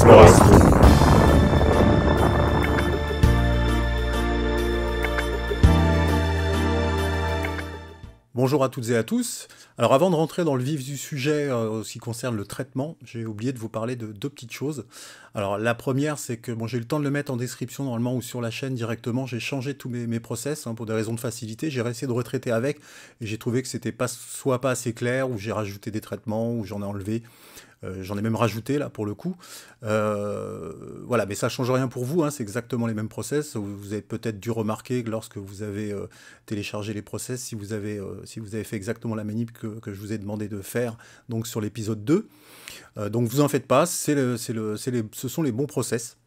Explorastro. Bonjour à toutes et à tous. Alors avant de rentrer dans le vif du sujet en ce qui concerne le traitement, j'ai oublié de vous parler de deux petites choses. Alors la première, c'est que bon, j'ai eu le temps de le mettre en description normalement ou sur la chaîne directement. J'ai changé tous mes process pour des raisons de facilité. J'ai essayé de retraiter avec et j'ai trouvé que c'était soit pas assez clair, ou j'ai rajouté des traitements, ou j'en ai enlevé. J'en ai même rajouté là pour le coup. Voilà, mais ça ne change rien pour vous, c'est exactement les mêmes process. Vous avez peut-être dû remarquer que lorsque vous avez téléchargé les process, si vous avez fait exactement la manip que je vous ai demandé de faire donc sur l'épisode 2. Donc vous en faites pas, ce sont les bons process.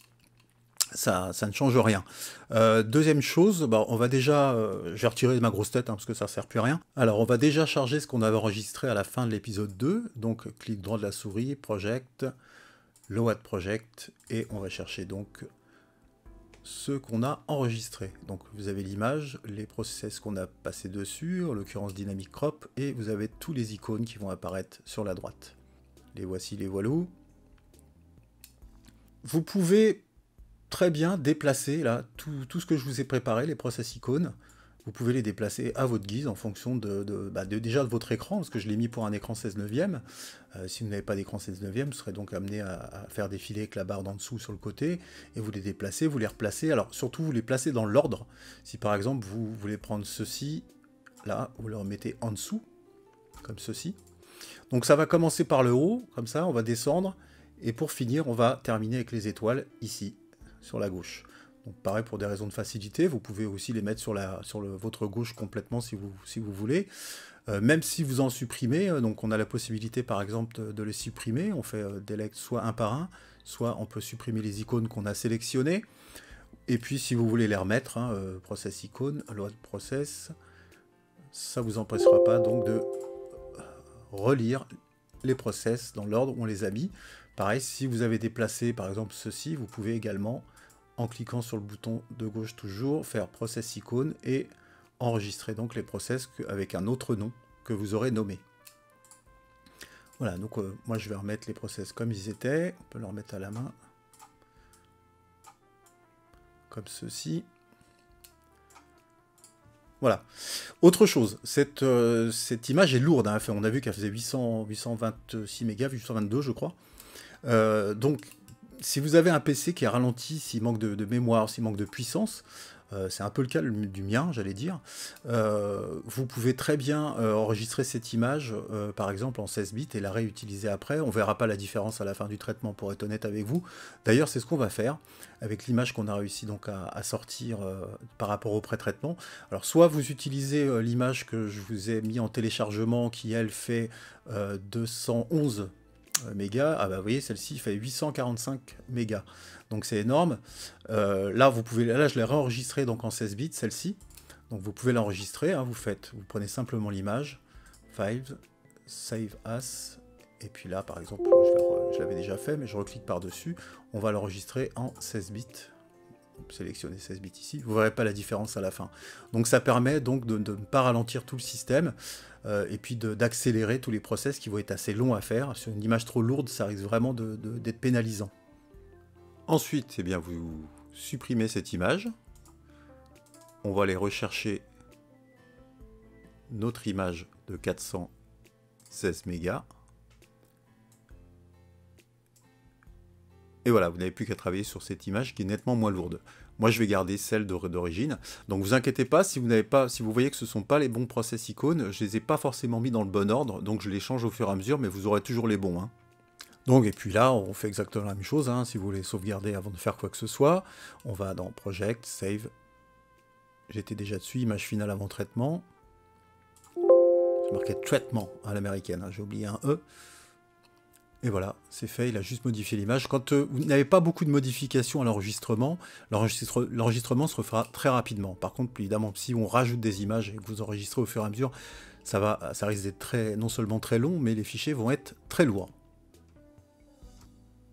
Ça ne change rien. Deuxième chose, on va déjà... je vais retirer ma grosse tête parce que ça ne sert plus à rien. Alors, on va déjà charger ce qu'on avait enregistré à la fin de l'épisode 2. Donc, clic droit de la souris, Project, Load Project, et on va chercher donc ce qu'on a enregistré. Donc, vous avez l'image, les process qu'on a passé dessus, en l'occurrence Dynamic Crop, et vous avez tous les icônes qui vont apparaître sur la droite. Les voici, les voilou. Vous pouvez très bien déplacer là tout ce que je vous ai préparé, les process icônes. Vous pouvez les déplacer à votre guise en fonction déjà de votre écran, parce que je l'ai mis pour un écran 16/9. Si vous n'avez pas d'écran 16/9, vous serez donc amené à faire défiler avec la barre d'en dessous sur le côté, et vous les déplacez, vous les replacez. Alors surtout, vous les placez dans l'ordre. Si par exemple, vous voulez prendre ceci, là, vous le remettez en dessous, comme ceci. Donc ça va commencer par le haut, comme ça, on va descendre, et pour finir, on va terminer avec les étoiles, ici, sur la gauche. Donc pareil, pour des raisons de facilité, vous pouvez aussi les mettre sur votre gauche complètement si vous voulez. Même si vous en supprimez, donc on a la possibilité par exemple de les supprimer, on fait delete soit un par un, soit on peut supprimer les icônes qu'on a sélectionnées. Et puis si vous voulez les remettre, process icône, load process, ça vous empêchera pas donc de relire les process dans l'ordre où on les a mis. Pareil, si vous avez déplacé par exemple ceci, vous pouvez également, en cliquant sur le bouton de gauche toujours, faire process icône et enregistrer donc les process avec un autre nom que vous aurez nommé. Voilà, donc moi je vais remettre les process comme ils étaient, on peut le remettre à la main, comme ceci. Voilà. Autre chose, cette image est lourde, on a vu qu'elle faisait 826 mégas, 822 je crois. Donc, si vous avez un PC qui est ralenti, s'il manque de mémoire, s'il manque de puissance, c'est un peu le cas du mien, j'allais dire, vous pouvez très bien enregistrer cette image, par exemple en 16 bits, et la réutiliser après. On ne verra pas la différence à la fin du traitement, pour être honnête avec vous. D'ailleurs, c'est ce qu'on va faire avec l'image qu'on a réussi donc à sortir par rapport au pré-traitement. Alors, soit vous utilisez l'image que je vous ai mis en téléchargement, qui, elle, fait 211 mégas. Ah bah vous voyez, celle-ci fait 845 mégas, donc c'est énorme. Là je l'ai réenregistré donc en 16 bits, celle-ci, donc vous pouvez l'enregistrer, vous prenez simplement l'image, Files, Save As, et puis là par exemple, je l'avais déjà fait, mais je reclique par dessus, on va l'enregistrer en 16 bits. Sélectionnez 16 bits ici, vous ne verrez pas la différence à la fin. Donc ça permet donc de ne pas ralentir tout le système, et puis d'accélérer tous les process qui vont être assez longs à faire. Sur une image trop lourde, ça risque vraiment d'être pénalisant. Ensuite, vous supprimez cette image. On va aller rechercher notre image de 416 mégas. Et voilà, vous n'avez plus qu'à travailler sur cette image qui est nettement moins lourde. Moi, je vais garder celle d'origine. Donc, vous inquiétez pas, si vous voyez que ce ne sont pas les bons process icônes, je ne les ai pas forcément mis dans le bon ordre, donc je les change au fur et à mesure, mais vous aurez toujours les bons. Donc, et puis là, on fait exactement la même chose. Si vous voulez sauvegarder avant de faire quoi que ce soit, on va dans Project, Save. J'étais déjà dessus, image finale avant traitement. C'est marqué traitement à l'américaine, j'ai oublié un E. Et voilà, c'est fait, il a juste modifié l'image. Quand vous n'avez pas beaucoup de modifications à l'enregistrement, l'enregistrement se refera très rapidement. Par contre, évidemment, si on rajoute des images et que vous enregistrez au fur et à mesure, ça risque d'être non seulement très long, mais les fichiers vont être très lourds.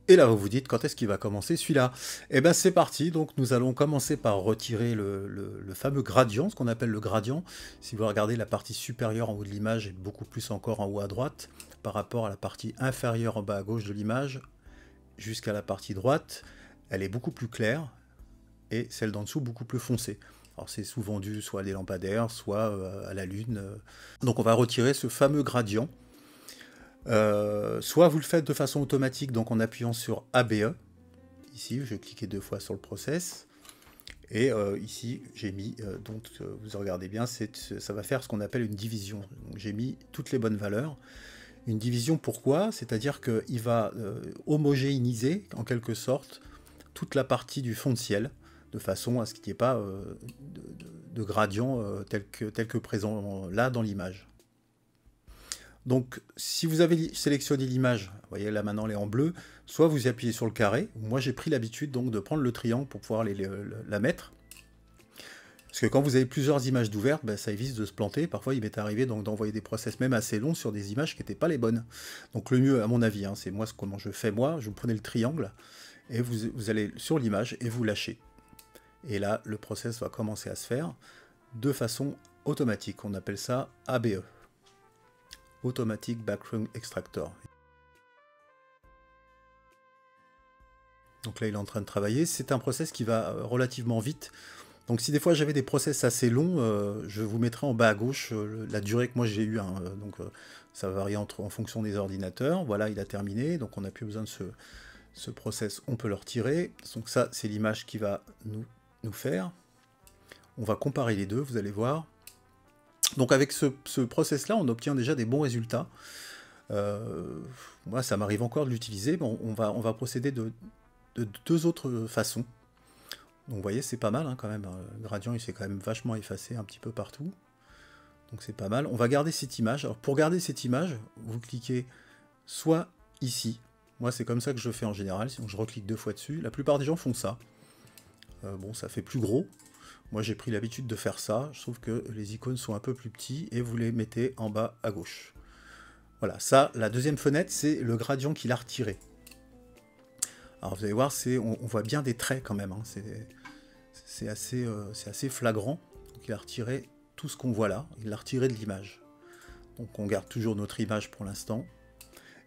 Et là, vous vous dites, quand est-ce qu'il va commencer celui-là? Eh bien, c'est parti. Donc, nous allons commencer par retirer le fameux gradient, ce qu'on appelle le gradient. Si vous regardez, la partie supérieure en haut de l'image est beaucoup plus encore en haut à droite par rapport à la partie inférieure en bas à gauche de l'image. jusqu'à la partie droite, elle est beaucoup plus claire, et celle d'en dessous beaucoup plus foncée. Alors c'est souvent dû soit à des lampadaires, soit à la lune. Donc on va retirer ce fameux gradient. Soit vous le faites de façon automatique, donc en appuyant sur ABE. Ici, je vais cliquer 2 fois sur le process. Et ici, j'ai mis, vous regardez bien, ça va faire ce qu'on appelle une division. J'ai mis toutes les bonnes valeurs. Une division, pourquoi? C'est-à-dire qu'il va homogénéiser, en quelque sorte, toute la partie du fond de ciel, de façon à ce qu'il n'y ait pas de gradient tel que présent là dans l'image. Donc, si vous avez sélectionné l'image, vous voyez là maintenant elle est en bleu, soit vous appuyez sur le carré. Moi j'ai pris l'habitude donc de prendre le triangle pour pouvoir la mettre. Parce que quand vous avez plusieurs images d'ouvertes, ben, ça évite de se planter. Parfois il m'est arrivé d'envoyer des process même assez longs sur des images qui n'étaient pas les bonnes. Donc le mieux à mon avis, hein, c'est moi comment je fais moi, vous prenez le triangle et vous allez sur l'image et vous lâchez. Et là le process va commencer à se faire de façon automatique. On appelle ça ABE. Automatic Background Extractor. Donc là, il est en train de travailler. C'est un process qui va relativement vite. Donc si des fois j'avais des process assez longs, je vous mettrai en bas à gauche la durée que moi j'ai eu. Hein, donc ça varie en fonction des ordinateurs. Voilà, il a terminé. Donc on n'a plus besoin de ce process. On peut le retirer. Donc ça, c'est l'image qui va nous faire. On va comparer les deux, vous allez voir. Donc avec ce process-là, on obtient déjà des bons résultats. Moi, ça m'arrive encore de l'utiliser. Bon, on va procéder de 2 autres façons. Donc vous voyez, c'est pas mal hein, quand même. Le gradient, il s'est quand même vachement effacé un petit peu partout. Donc c'est pas mal. On va garder cette image. Alors pour garder cette image, vous cliquez soit ici. Moi, c'est comme ça que je fais en général. Sinon, je reclique 2 fois dessus. La plupart des gens font ça. Bon, ça fait plus gros. Moi, j'ai pris l'habitude de faire ça. Je trouve que les icônes sont un peu plus petits et vous les mettez en bas à gauche. Voilà, ça, la deuxième fenêtre, c'est le gradient qu'il a retiré. Alors, vous allez voir, on voit bien des traits quand même. Hein. C'est assez flagrant. Donc, il a retiré tout ce qu'on voit là. Il l'a retiré de l'image. Donc, on garde toujours notre image pour l'instant.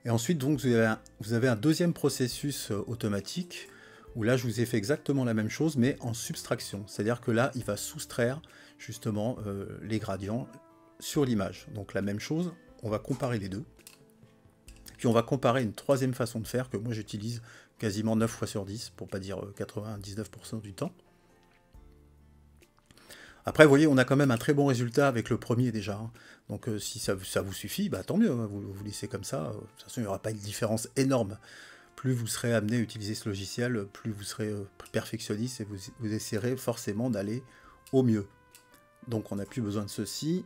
Et ensuite, donc, vous avez un deuxième processus automatique où là, je vous ai fait exactement la même chose, mais en subtraction. C'est-à-dire que là, il va soustraire, justement, les gradients sur l'image. Donc la même chose, on va comparer les deux. Puis on va comparer une troisième façon de faire, que moi j'utilise quasiment 9 fois sur 10, pour pas dire 99% du temps. Après, vous voyez, on a quand même un très bon résultat avec le premier déjà. Hein. Donc si ça vous suffit, bah, tant mieux, hein, vous laissez comme ça. De toute façon, il n'y aura pas une différence énorme. Plus vous serez amené à utiliser ce logiciel, plus vous serez perfectionniste et vous essaierez forcément d'aller au mieux. Donc on n'a plus besoin de ceci.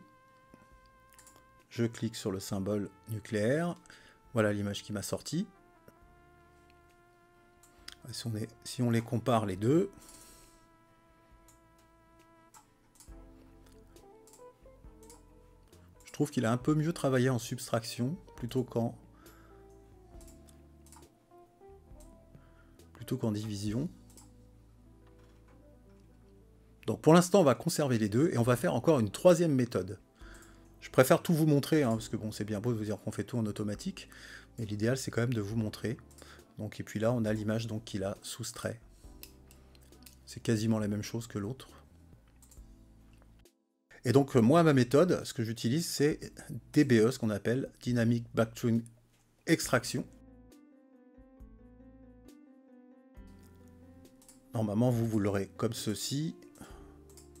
Je clique sur le symbole nucléaire. Voilà l'image qui m'a sorti. Si on les compare les deux, je trouve qu'il a un peu mieux travaillé en subtraction plutôt qu'en division. Donc pour l'instant, on va conserver les deux et on va faire encore une troisième méthode. Je préfère tout vous montrer, hein, parce que bon, c'est bien beau de vous dire qu'on fait tout en automatique, mais l'idéal c'est quand même de vous montrer. Donc, et puis là, on a l'image qu'il a soustrait. C'est quasiment la même chose que l'autre. Et donc moi, ma méthode, ce que j'utilise, c'est DBE, ce qu'on appelle Dynamic Background Extraction. Normalement, vous l'aurez comme ceci.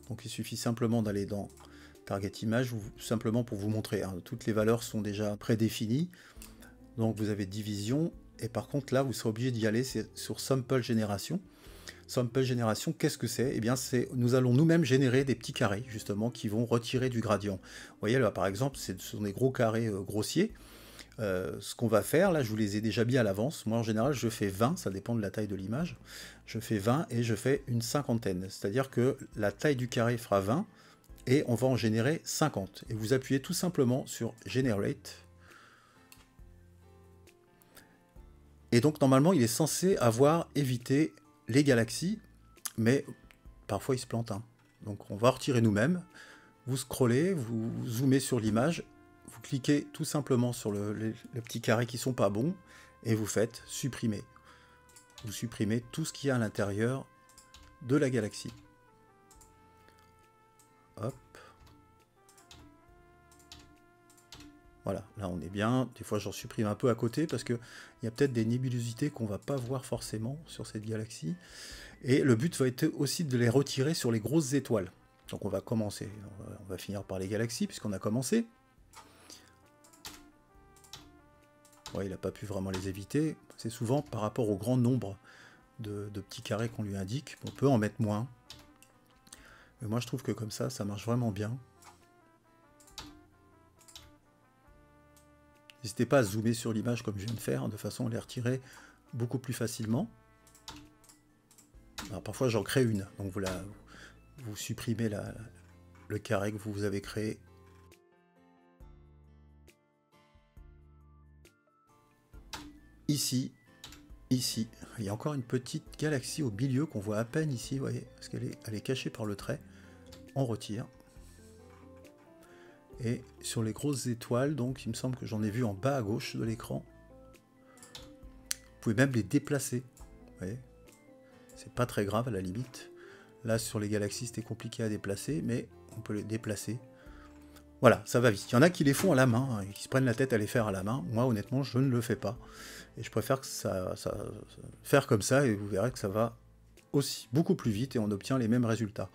Donc il suffit simplement d'aller dans Target Image, simplement pour vous montrer. Hein, toutes les valeurs sont déjà prédéfinies. Donc vous avez division. Et par contre, là, vous serez obligé d'y aller sur Sample Génération. Sample Génération, qu'est-ce que c'est? Eh bien, nous allons nous-mêmes générer des petits carrés, justement, qui vont retirer du gradient. Vous voyez, là, par exemple, ce sont des gros carrés grossiers. Ce qu'on va faire, là je vous les ai déjà mis à l'avance, moi en général je fais 20, ça dépend de la taille de l'image, je fais 20 et je fais une cinquantaine, c'est-à-dire que la taille du carré fera 20 et on va en générer 50. Et vous appuyez tout simplement sur Generate. Et donc normalement il est censé avoir évité les galaxies, mais parfois il se plante. Hein. Donc on va retirer nous-mêmes, vous scrollez, vous zoomez sur l'image, vous cliquez tout simplement sur les petits carrés qui sont pas bons et vous faites supprimer. vous supprimez tout ce qu'il y a à l'intérieur de la galaxie. Hop. Voilà, là on est bien. Des fois j'en supprime un peu à côté parce qu'il y a peut-être des nébulosités qu'on ne va pas voir forcément sur cette galaxie. Et le but va être aussi de les retirer sur les grosses étoiles. Donc on va commencer, on va finir par les galaxies puisqu'on a commencé. Ouais, il n'a pas pu vraiment les éviter. C'est souvent par rapport au grand nombre de petits carrés qu'on lui indique. On peut en mettre moins. Mais moi je trouve que comme ça marche vraiment bien. N'hésitez pas à zoomer sur l'image comme je viens de faire, de façon à les retirer beaucoup plus facilement. Alors parfois j'en crée une, donc vous supprimez le carré que vous avez créé. Ici, il y a encore une petite galaxie au milieu qu'on voit à peine ici, vous voyez, parce qu'elle est cachée par le trait. On retire. Et sur les grosses étoiles, donc il me semble que j'en ai vu en bas à gauche de l'écran. Vous pouvez même les déplacer. Vous voyez, c'est pas très grave à la limite. Là sur les galaxies c'était compliqué à déplacer, mais on peut les déplacer. Voilà, ça va vite. Il y en a qui les font à la main, hein, qui se prennent la tête à les faire à la main. Moi honnêtement je ne le fais pas. Et je préfère que faire comme ça, et vous verrez que ça va aussi beaucoup plus vite et on obtient les mêmes résultats.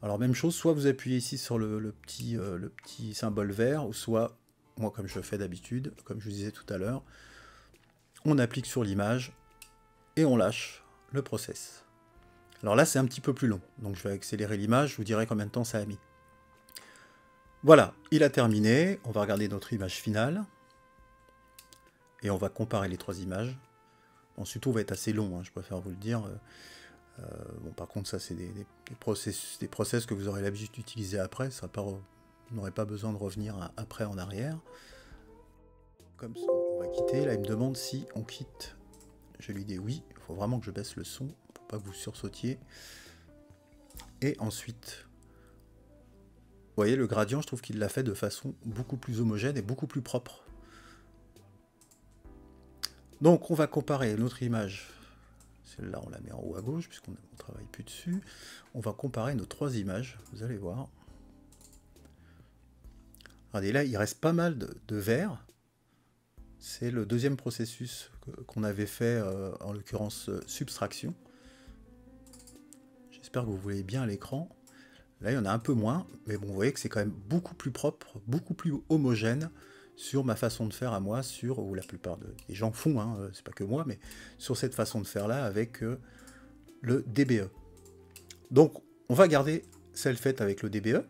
Alors même chose, soit vous appuyez ici sur le petit symbole vert, ou soit, moi comme je fais d'habitude, comme je vous disais tout à l'heure, on applique sur l'image et on lâche le process. Alors là c'est un petit peu plus long, donc je vais accélérer l'image, je vous dirai combien de temps ça a mis. Voilà, il a terminé, on va regarder notre image finale, et on va comparer les trois images. Ensuite tout va être assez long, hein, je préfère vous le dire. Bon, par contre, ça, c'est des process que vous aurez l'habitude d'utiliser après. Vous n'aurez pas besoin de revenir après en arrière. Comme ça, on va quitter. Là, il me demande si on quitte. Je lui dis oui. Il faut vraiment que je baisse le son pour pas que vous sursautiez. Et ensuite, vous voyez, le gradient, je trouve qu'il l'a fait de façon beaucoup plus homogène et beaucoup plus propre. Donc, on va comparer notre image. Celle-là, on la met en haut à gauche, puisqu'on ne travaille plus dessus. On va comparer nos trois images, vous allez voir. Regardez, là, il reste pas mal de vert. C'est le deuxième processus qu'on avait fait, en l'occurrence, subtraction. J'espère que vous voyez bien à l'écran. Là, il y en a un peu moins, mais bon, vous voyez que c'est quand même beaucoup plus propre, beaucoup plus homogène sur ma façon de faire à moi, ou la plupart des gens font, hein, c'est pas que moi, mais sur cette façon de faire là avec le DBE. Donc on va garder celle faite avec le DBE.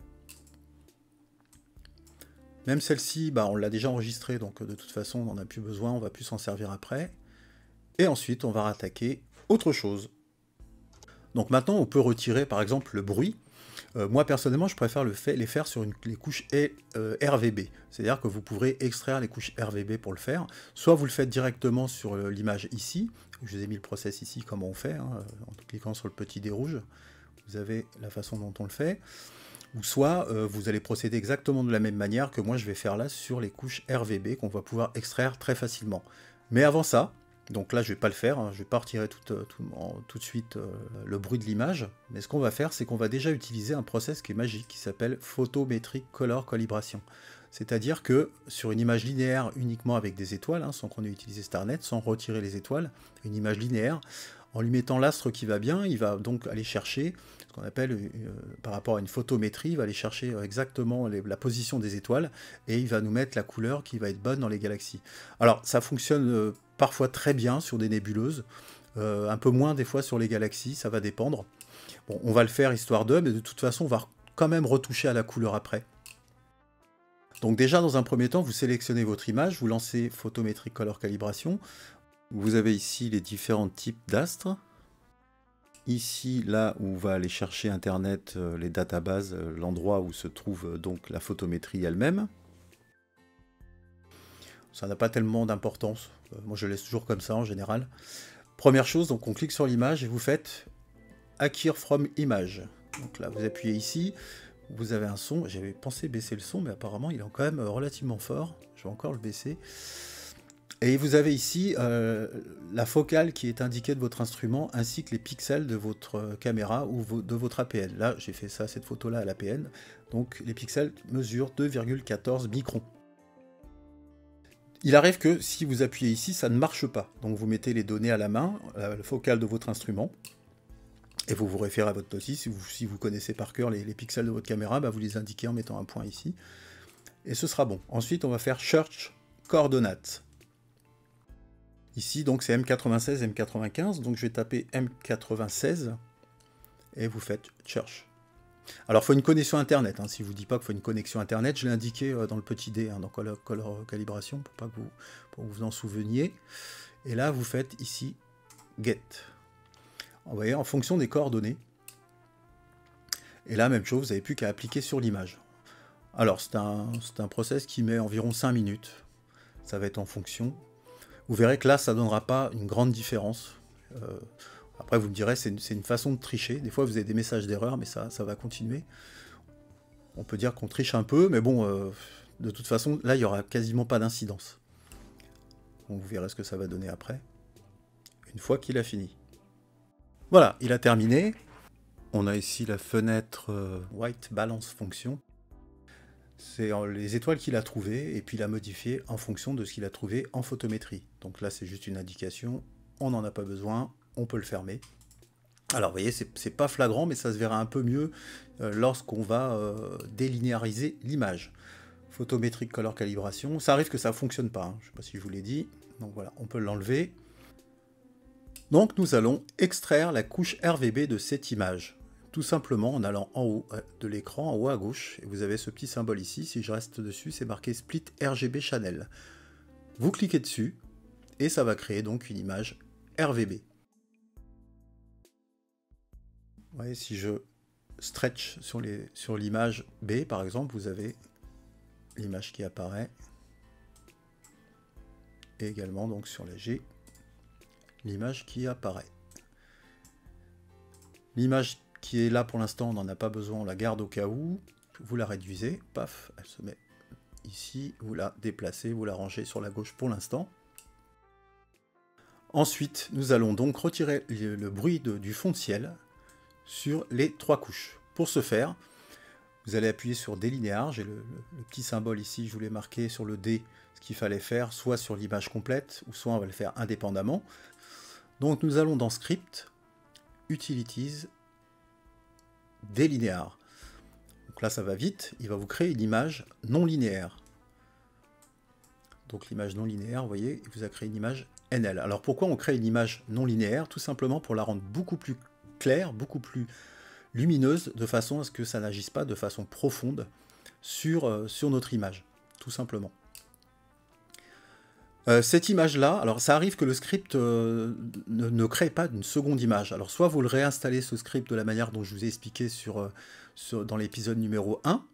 Même celle-ci, bah, on l'a déjà enregistrée, donc de toute façon on n'en a plus besoin, on va plus s'en servir après. Et ensuite on va rattaquer autre chose. Donc maintenant on peut retirer par exemple le bruit. Moi personnellement je préfère les faire sur les couches RVB, c'est-à-dire que vous pourrez extraire les couches RVB pour le faire, soit vous le faites directement sur l'image ici, je vous ai mis le process ici comment on fait, hein, en cliquant sur le petit dé rouge, vous avez la façon dont on le fait, ou soit vous allez procéder exactement de la même manière que moi je vais faire là sur les couches RVB qu'on va pouvoir extraire très facilement. Mais avant ça, donc là je vais pas le faire, hein, je vais pas retirer tout de suite le bruit de l'image, mais ce qu'on va faire c'est qu'on va déjà utiliser un process qui est magique, qui s'appelle Photometric Color Calibration. C'est-à-dire que sur une image linéaire uniquement avec des étoiles, hein, sans qu'on ait utilisé StarNet, sans retirer les étoiles, une image linéaire, en lui mettant l'astre qui va bien, il va donc aller chercher ce qu'on appelle, par rapport à une photométrie, il va aller chercher exactement la position des étoiles, et il va nous mettre la couleur qui va être bonne dans les galaxies. Alors ça fonctionne parfois très bien sur des nébuleuses, un peu moins des fois sur les galaxies, ça va dépendre. Bon, on va le faire histoire de, mais de toute façon on va quand même retoucher à la couleur après. Donc déjà dans un premier temps, vous sélectionnez votre image, vous lancez Photometric Color Calibration. Vous avez ici les différents types d'astres. Ici, là où va aller chercher Internet, les databases, l'endroit où se trouve donc la photométrie elle-même. Ça n'a pas tellement d'importance. Moi, je laisse toujours comme ça en général. Première chose, donc on clique sur l'image et vous faites Acquire from Image. Donc là, vous appuyez ici. Vous avez un son. J'avais pensé baisser le son, mais apparemment, il est quand même relativement fort. Je vais encore le baisser. Et vous avez ici la focale qui est indiquée de votre instrument, ainsi que les pixels de votre caméra ou de votre APN. Là, j'ai fait ça, cette photo-là à l'APN. Donc les pixels mesurent 2,14 microns. Il arrive que si vous appuyez ici, ça ne marche pas. Donc vous mettez les données à la main, la focale de votre instrument, et vous vous référez à votre notice. Si vous connaissez par cœur les pixels de votre caméra, bah vous les indiquez en mettant un point ici. Et ce sera bon. Ensuite, on va faire Search Coordinates. Ici, donc c'est M96, M95. Donc je vais taper M96 et vous faites Search. Alors, il faut une connexion Internet. Hein. Si je ne vous dis pas qu'il faut une connexion Internet, je l'ai indiqué dans le petit dé, dans Color Calibration, pour que vous vous en souveniez. Et là, vous faites ici Get. Vous voyez, en fonction des coordonnées. Et là, même chose, vous n'avez plus qu'à appliquer sur l'image. Alors, c'est un process qui met environ 5 minutes. Ça va être en fonction. Vous verrez que là, ça ne donnera pas une grande différence. Après, vous me direz, c'est une façon de tricher. Des fois, vous avez des messages d'erreur, mais ça va continuer. On peut dire qu'on triche un peu, mais bon, de toute façon, là, il n'y aura quasiment pas d'incidence. Vous verrez ce que ça va donner après, une fois qu'il a fini. Voilà, il a terminé. On a ici la fenêtre White Balance Function. C'est les étoiles qu'il a trouvées, et puis il a modifié en fonction de ce qu'il a trouvé en photométrie. Donc là, c'est juste une indication, on n'en a pas besoin, on peut le fermer. Alors, vous voyez, c'est pas flagrant, mais ça se verra un peu mieux lorsqu'on va délinéariser l'image. Photométrique Color Calibration, ça arrive que ça ne fonctionne pas, hein. Je ne sais pas si je vous l'ai dit. Donc voilà, on peut l'enlever. Donc nous allons extraire la couche RVB de cette image. Tout simplement en allant en haut de l'écran, en haut à gauche, et vous avez ce petit symbole ici. Si je reste dessus, c'est marqué Split RGB Channel. Vous cliquez dessus, et ça va créer donc une image RVB. Vous voyez, si je stretch sur l'image B, par exemple, vous avez l'image qui apparaît. Et également donc sur la G, l'image qui apparaît. L'image qui est là pour l'instant, on n'en a pas besoin, on la garde au cas où. Vous la réduisez, paf, elle se met ici, vous la déplacez, vous la rangez sur la gauche pour l'instant. Ensuite, nous allons donc retirer le bruit du fond de ciel sur les 3 couches. Pour ce faire, vous allez appuyer sur Délinéar, j'ai le petit symbole ici, je vous l'ai marqué sur le D, ce qu'il fallait faire, soit sur l'image complète, ou soit on va le faire indépendamment. Donc nous allons dans Script, Utilities, Délinéar. Donc là ça va vite, il va vous créer une image non linéaire. Donc l'image non linéaire, vous voyez, il vous a créé une image NL. Alors pourquoi on crée une image non linéaire? Tout simplement pour la rendre beaucoup plus claire, beaucoup plus lumineuse, de façon à ce que ça n'agisse pas de façon profonde sur notre image, tout simplement. Cette image-là, alors ça arrive que le script ne crée pas d'une seconde image. Alors soit vous le réinstallez ce script de la manière dont je vous ai expliqué dans l'épisode numéro 1,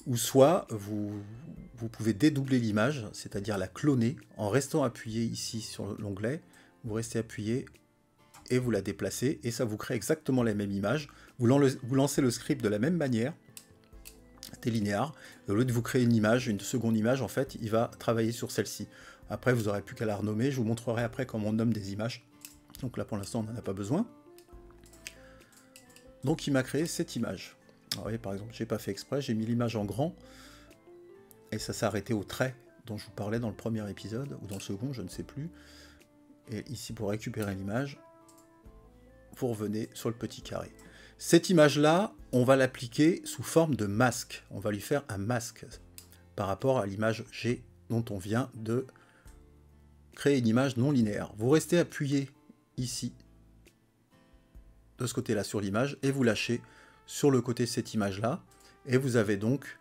ou soit vous pouvez dédoubler l'image, c'est-à-dire la cloner, en restant appuyé ici sur l'onglet, vous restez appuyé et vous la déplacez, et ça vous crée exactement la même image. Vous lancez le script de la même manière, Délinéar, et au lieu de vous créer une image, une seconde image, en fait, il va travailler sur celle-ci. Après, vous n'aurez plus qu'à la renommer, je vous montrerai après comment on nomme des images. Donc là, pour l'instant, on n'en a pas besoin. Donc il m'a créé cette image. Alors, vous voyez, par exemple, je n'ai pas fait exprès, j'ai mis l'image en grand, et ça s'est arrêté au trait dont je vous parlais dans le premier épisode, ou dans le second, je ne sais plus. Et ici, pour récupérer l'image, vous revenez sur le petit carré. Cette image-là, on va l'appliquer sous forme de masque. On va lui faire un masque par rapport à l'image G dont on vient de créer une image non linéaire. Vous restez appuyé ici, de ce côté-là sur l'image, et vous lâchez sur le côté de cette image-là, et vous avez donc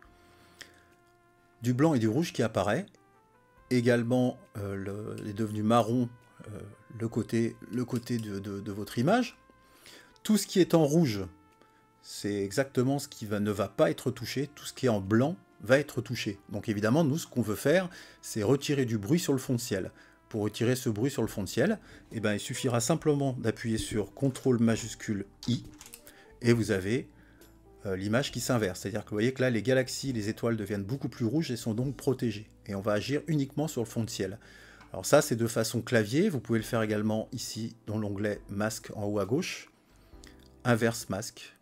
du blanc et du rouge qui apparaît. Également, il est devenu marron le côté de votre image. Tout ce qui est en rouge, c'est exactement ce qui ne va pas être touché. Tout ce qui est en blanc va être touché. Donc évidemment, nous, ce qu'on veut faire, c'est retirer du bruit sur le fond de ciel. Pour retirer ce bruit sur le fond de ciel, eh ben, il suffira simplement d'appuyer sur CTRL majuscule I, et vous avez l'image qui s'inverse. C'est-à-dire que vous voyez que là, les galaxies, les étoiles deviennent beaucoup plus rouges et sont donc protégées. Et on va agir uniquement sur le fond de ciel. Alors ça, c'est de façon clavier. Vous pouvez le faire également ici, dans l'onglet masque en haut à gauche. Inverse masque.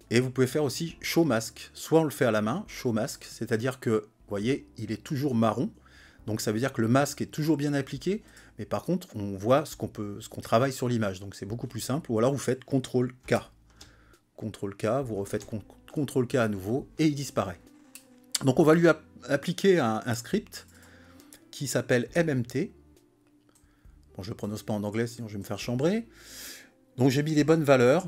Et vous pouvez faire aussi show masque. Soit on le fait à la main, show masque, c'est-à-dire que, vous voyez, il est toujours marron. Donc ça veut dire que le masque est toujours bien appliqué, mais par contre, on voit ce qu'on travaille sur l'image. Donc c'est beaucoup plus simple. Ou alors vous faites CTRL-K. CTRL-K, vous refaites CTRL-K à nouveau, et il disparaît. Donc on va lui appliquer un script qui s'appelle MMT. Bon, je ne le prononce pas en anglais, sinon je vais me faire chambrer. Donc j'ai mis les bonnes valeurs.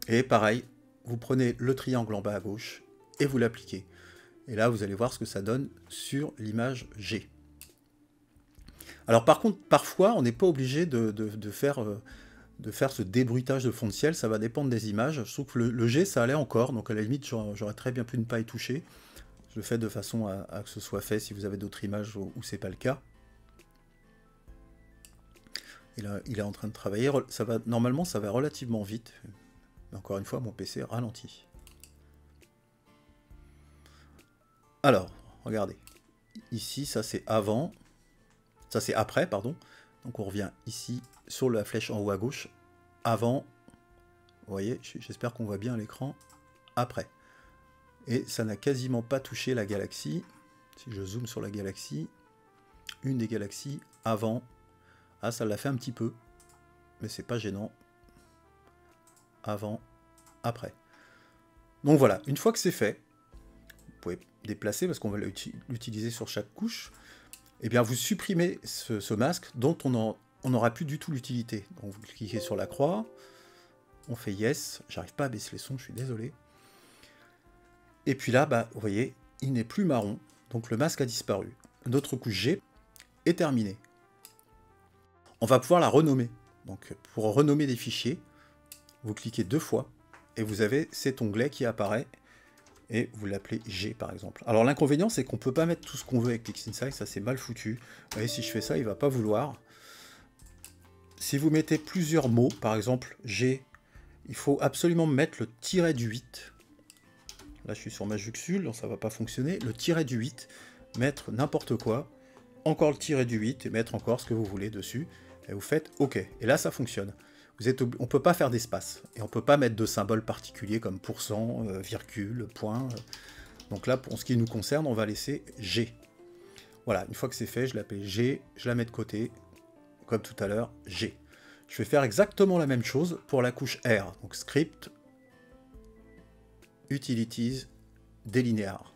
Et pareil, vous prenez le triangle en bas à gauche et vous l'appliquez. Et là, vous allez voir ce que ça donne sur l'image G. Alors par contre, parfois, on n'est pas obligé de faire ce débruitage de fond de ciel. Ça va dépendre des images. Je trouve que le G, ça allait encore. Donc à la limite, j'aurais très bien pu ne pas y toucher. Je le fais de façon à que ce soit fait si vous avez d'autres images où ce n'est pas le cas. Et là, il est en train de travailler. Normalement, ça va relativement vite. Mais encore une fois, mon PC ralentit. Alors, regardez. Ici, ça c'est avant. Ça c'est après, pardon. Donc on revient ici sur la flèche en haut à gauche. Avant. Vous voyez, j'espère qu'on voit bien à l'écran. Après. Et ça n'a quasiment pas touché la galaxie. Si je zoome sur la galaxie. Une des galaxies avant. Ah, ça l'a fait un petit peu. Mais c'est pas gênant. Avant, après. Donc voilà, une fois que c'est fait, vous pouvez déplacer parce qu'on va l'utiliser sur chaque couche. Et bien vous supprimez ce masque dont on n'aura plus du tout l'utilité. Donc vous cliquez sur la croix, on fait yes, j'arrive pas à baisser les sons, je suis désolé. Et puis là, bah, vous voyez, il n'est plus marron, donc le masque a disparu. Notre couche G est terminée. On va pouvoir la renommer. Donc pour renommer des fichiers, vous cliquez 2 fois et vous avez cet onglet qui apparaît et vous l'appelez G par exemple. Alors l'inconvénient c'est qu'on ne peut pas mettre tout ce qu'on veut avec PixInsight, ça c'est mal foutu. Vous voyez, si je fais ça, il ne va pas vouloir. Si vous mettez plusieurs mots, par exemple G, il faut absolument mettre le tiret du 8. Là je suis sur majuscule, donc ça ne va pas fonctionner. Le tiret du 8, mettre n'importe quoi, encore le tiret du 8 et mettre encore ce que vous voulez dessus. Et vous faites OK. Et là ça fonctionne. On ne peut pas faire d'espace, et on ne peut pas mettre de symboles particuliers comme pourcent, virgule, point. Donc là, pour ce qui nous concerne, on va laisser G. Voilà, une fois que c'est fait, je l'appelle G, je la mets de côté, comme tout à l'heure, G. Je vais faire exactement la même chose pour la couche R. Donc script, utilities, delinear.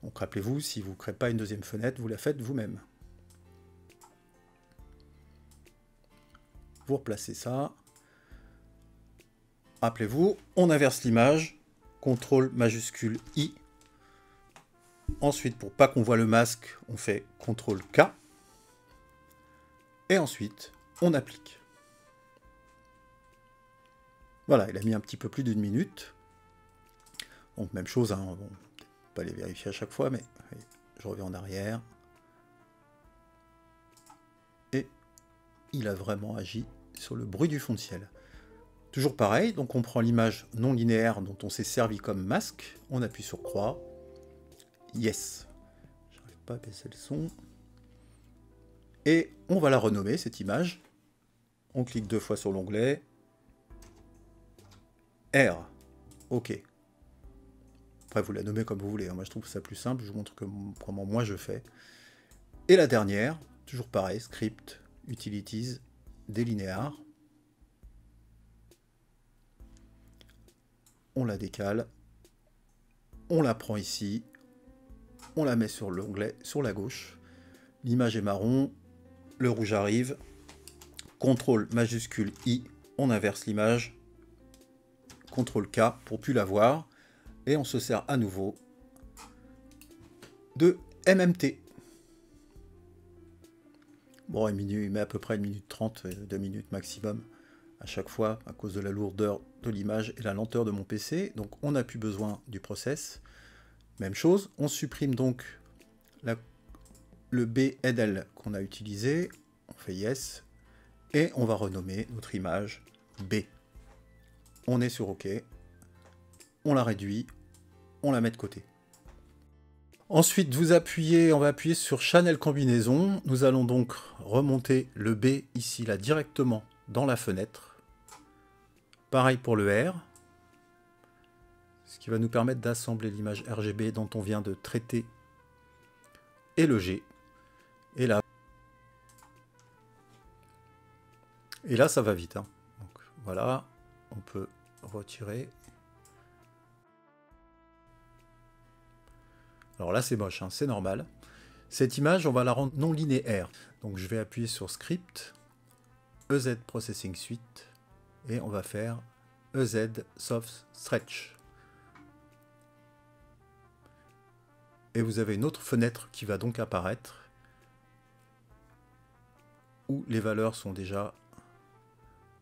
Donc rappelez-vous, si vous ne créez pas une deuxième fenêtre, vous la faites vous-même. Vous replacez ça. Rappelez-vous, on inverse l'image, CTRL majuscule I. Ensuite, pour pas qu'on voit le masque, on fait CTRL K. Et ensuite, on applique. Voilà, il a mis un petit peu plus d'1 minute. Donc même chose, hein, bon, pas les vérifier à chaque fois, mais je reviens en arrière. Et il a vraiment agi sur le bruit du fond de ciel. Toujours pareil, donc on prend l'image non linéaire dont on s'est servi comme masque, on appuie sur croix, yes. J'arrive pas à baisser le son. Et on va la renommer, cette image. On clique 2 fois sur l'onglet. R. OK. Après, vous la nommez comme vous voulez. Moi, je trouve ça plus simple. Je vous montre comment moi je fais. Et la dernière, toujours pareil, script, utilities, delinear. On la décale. On la prend ici. On la met sur l'onglet sur la gauche. L'image est marron. Le rouge arrive. CTRL majuscule I. On inverse l'image. CTRL K pour plus la voir. Et on se sert à nouveau de MMT. Bon, il met à peu près 1 minute 30, 2 minutes maximum à chaque fois, à cause de la lourdeur de l'image et la lenteur de mon PC. Donc on n'a plus besoin du process. Même chose, on supprime donc le BNL qu'on a utilisé. On fait yes. Et on va renommer notre image B. On est sur OK. On la réduit. On la met de côté. Ensuite, vous appuyez, on va appuyer sur Channel Combinaison. Nous allons donc remonter le B ici, là, directement dans la fenêtre. Pareil pour le R. Ce qui va nous permettre d'assembler l'image RGB dont on vient de traiter. Et le G. Et là, ça va vite. Hein. Donc, voilà, on peut retirer. Alors là, c'est moche, hein, c'est normal. Cette image, on va la rendre non linéaire. Donc je vais appuyer sur Script, EZ Processing Suite, et on va faire EZ Soft Stretch. Et vous avez une autre fenêtre qui va donc apparaître, où les valeurs sont déjà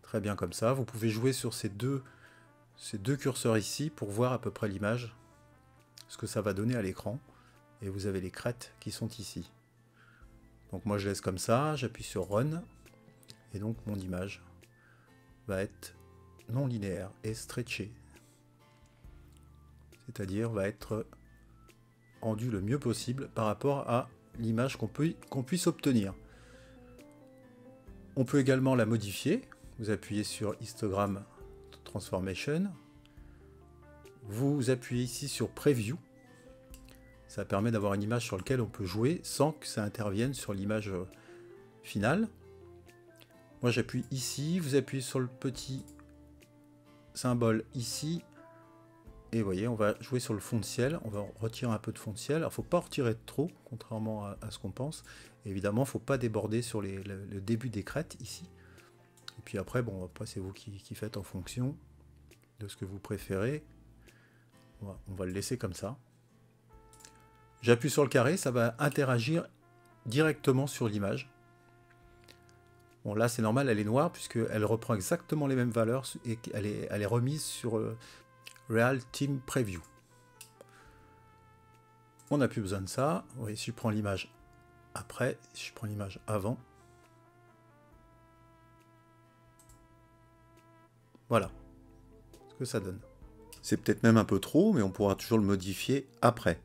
très bien comme ça. Vous pouvez jouer sur ces deux curseurs ici pour voir à peu près l'image, ce que ça va donner à l'écran. Et vous avez les crêtes qui sont ici. Donc moi je laisse comme ça, j'appuie sur Run, et donc mon image va être non linéaire et stretchée. C'est-à-dire va être rendue le mieux possible par rapport à l'image qu'on puisse obtenir. On peut également la modifier. Vous appuyez sur Histogram Transformation. Vous appuyez ici sur Preview. Ça permet d'avoir une image sur laquelle on peut jouer sans que ça intervienne sur l'image finale. Moi j'appuie ici, vous appuyez sur le petit symbole ici. Et vous voyez, on va jouer sur le fond de ciel. On va retirer un peu de fond de ciel. Alors il ne faut pas retirer trop, contrairement à ce qu'on pense. Et évidemment, il ne faut pas déborder sur le début des crêtes ici. Et puis après, bon, après c'est vous qui faites en fonction de ce que vous préférez. On va le laisser comme ça. J'appuie sur le carré, ça va interagir directement sur l'image. Bon là c'est normal, elle est noire puisqu'elle reprend exactement les mêmes valeurs et elle est remise sur Real Time Preview. On n'a plus besoin de ça. Vous voyez, si je prends l'image après, si je prends l'image avant. Voilà ce que ça donne. C'est peut-être même un peu trop, mais on pourra toujours le modifier après.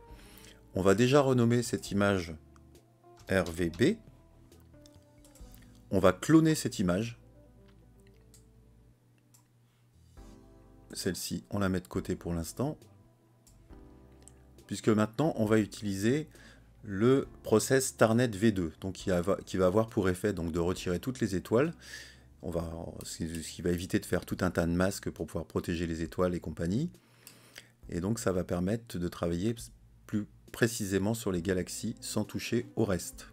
On va déjà renommer cette image RVB. On va cloner cette image. Celle-ci, on la met de côté pour l'instant. Puisque maintenant, on va utiliser le process Starnet V2. Donc, qui va avoir pour effet donc, de retirer toutes les étoiles. Ce qui va éviter de faire tout un tas de masques pour pouvoir protéger les étoiles et compagnie. Et donc, ça va permettre de travailler plus précisément sur les galaxies sans toucher au reste.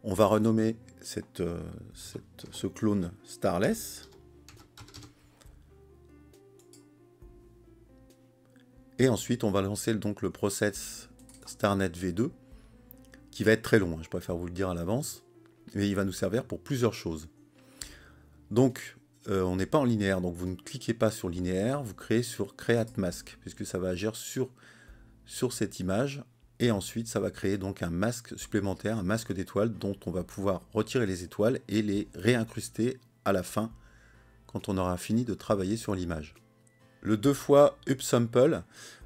On va renommer ce clone Starless. Et ensuite, on va lancer donc le process Starnet V2, qui va être très long, hein, je préfère vous le dire à l'avance, mais il va nous servir pour plusieurs choses. Donc, on n'est pas en linéaire, donc vous ne cliquez pas sur linéaire, vous créez sur Create Mask, puisque ça va agir sur cette image, et ensuite ça va créer donc un masque supplémentaire, un masque d'étoiles, dont on va pouvoir retirer les étoiles et les réincruster à la fin, quand on aura fini de travailler sur l'image. Le 2 fois upsample,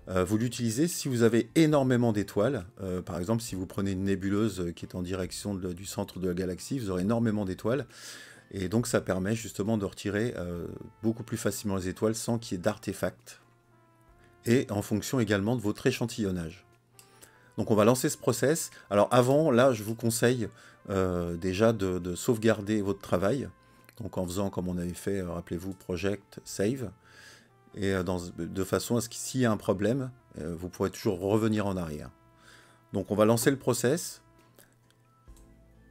vous l'utilisez si vous avez énormément d'étoiles. Par exemple, si vous prenez une nébuleuse qui est en direction du centre de la galaxie, vous aurez énormément d'étoiles. Et donc ça permet justement de retirer beaucoup plus facilement les étoiles sans qu'il y ait d'artefacts. Et en fonction également de votre échantillonnage. Donc on va lancer ce process. Alors avant, là, je vous conseille déjà de sauvegarder votre travail. Donc en faisant comme on avait fait, rappelez-vous, Project, Save. Et de façon à ce que s'il y a un problème, vous pourrez toujours revenir en arrière. Donc on va lancer le process.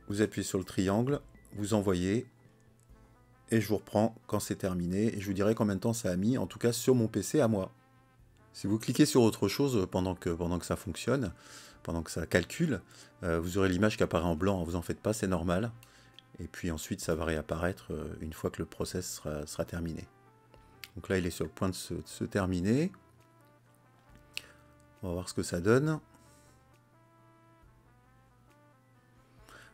Vous appuyez sur le triangle, vous envoyez. Et je vous reprends quand c'est terminé. Et je vous dirai combien de temps ça a mis, en tout cas sur mon PC à moi. Si vous cliquez sur autre chose pendant que ça fonctionne, pendant que ça calcule, vous aurez l'image qui apparaît en blanc. Vous en faites pas, c'est normal. Et puis ensuite, ça va réapparaître une fois que le process sera terminé. Donc là, il est sur le point de se terminer. On va voir ce que ça donne.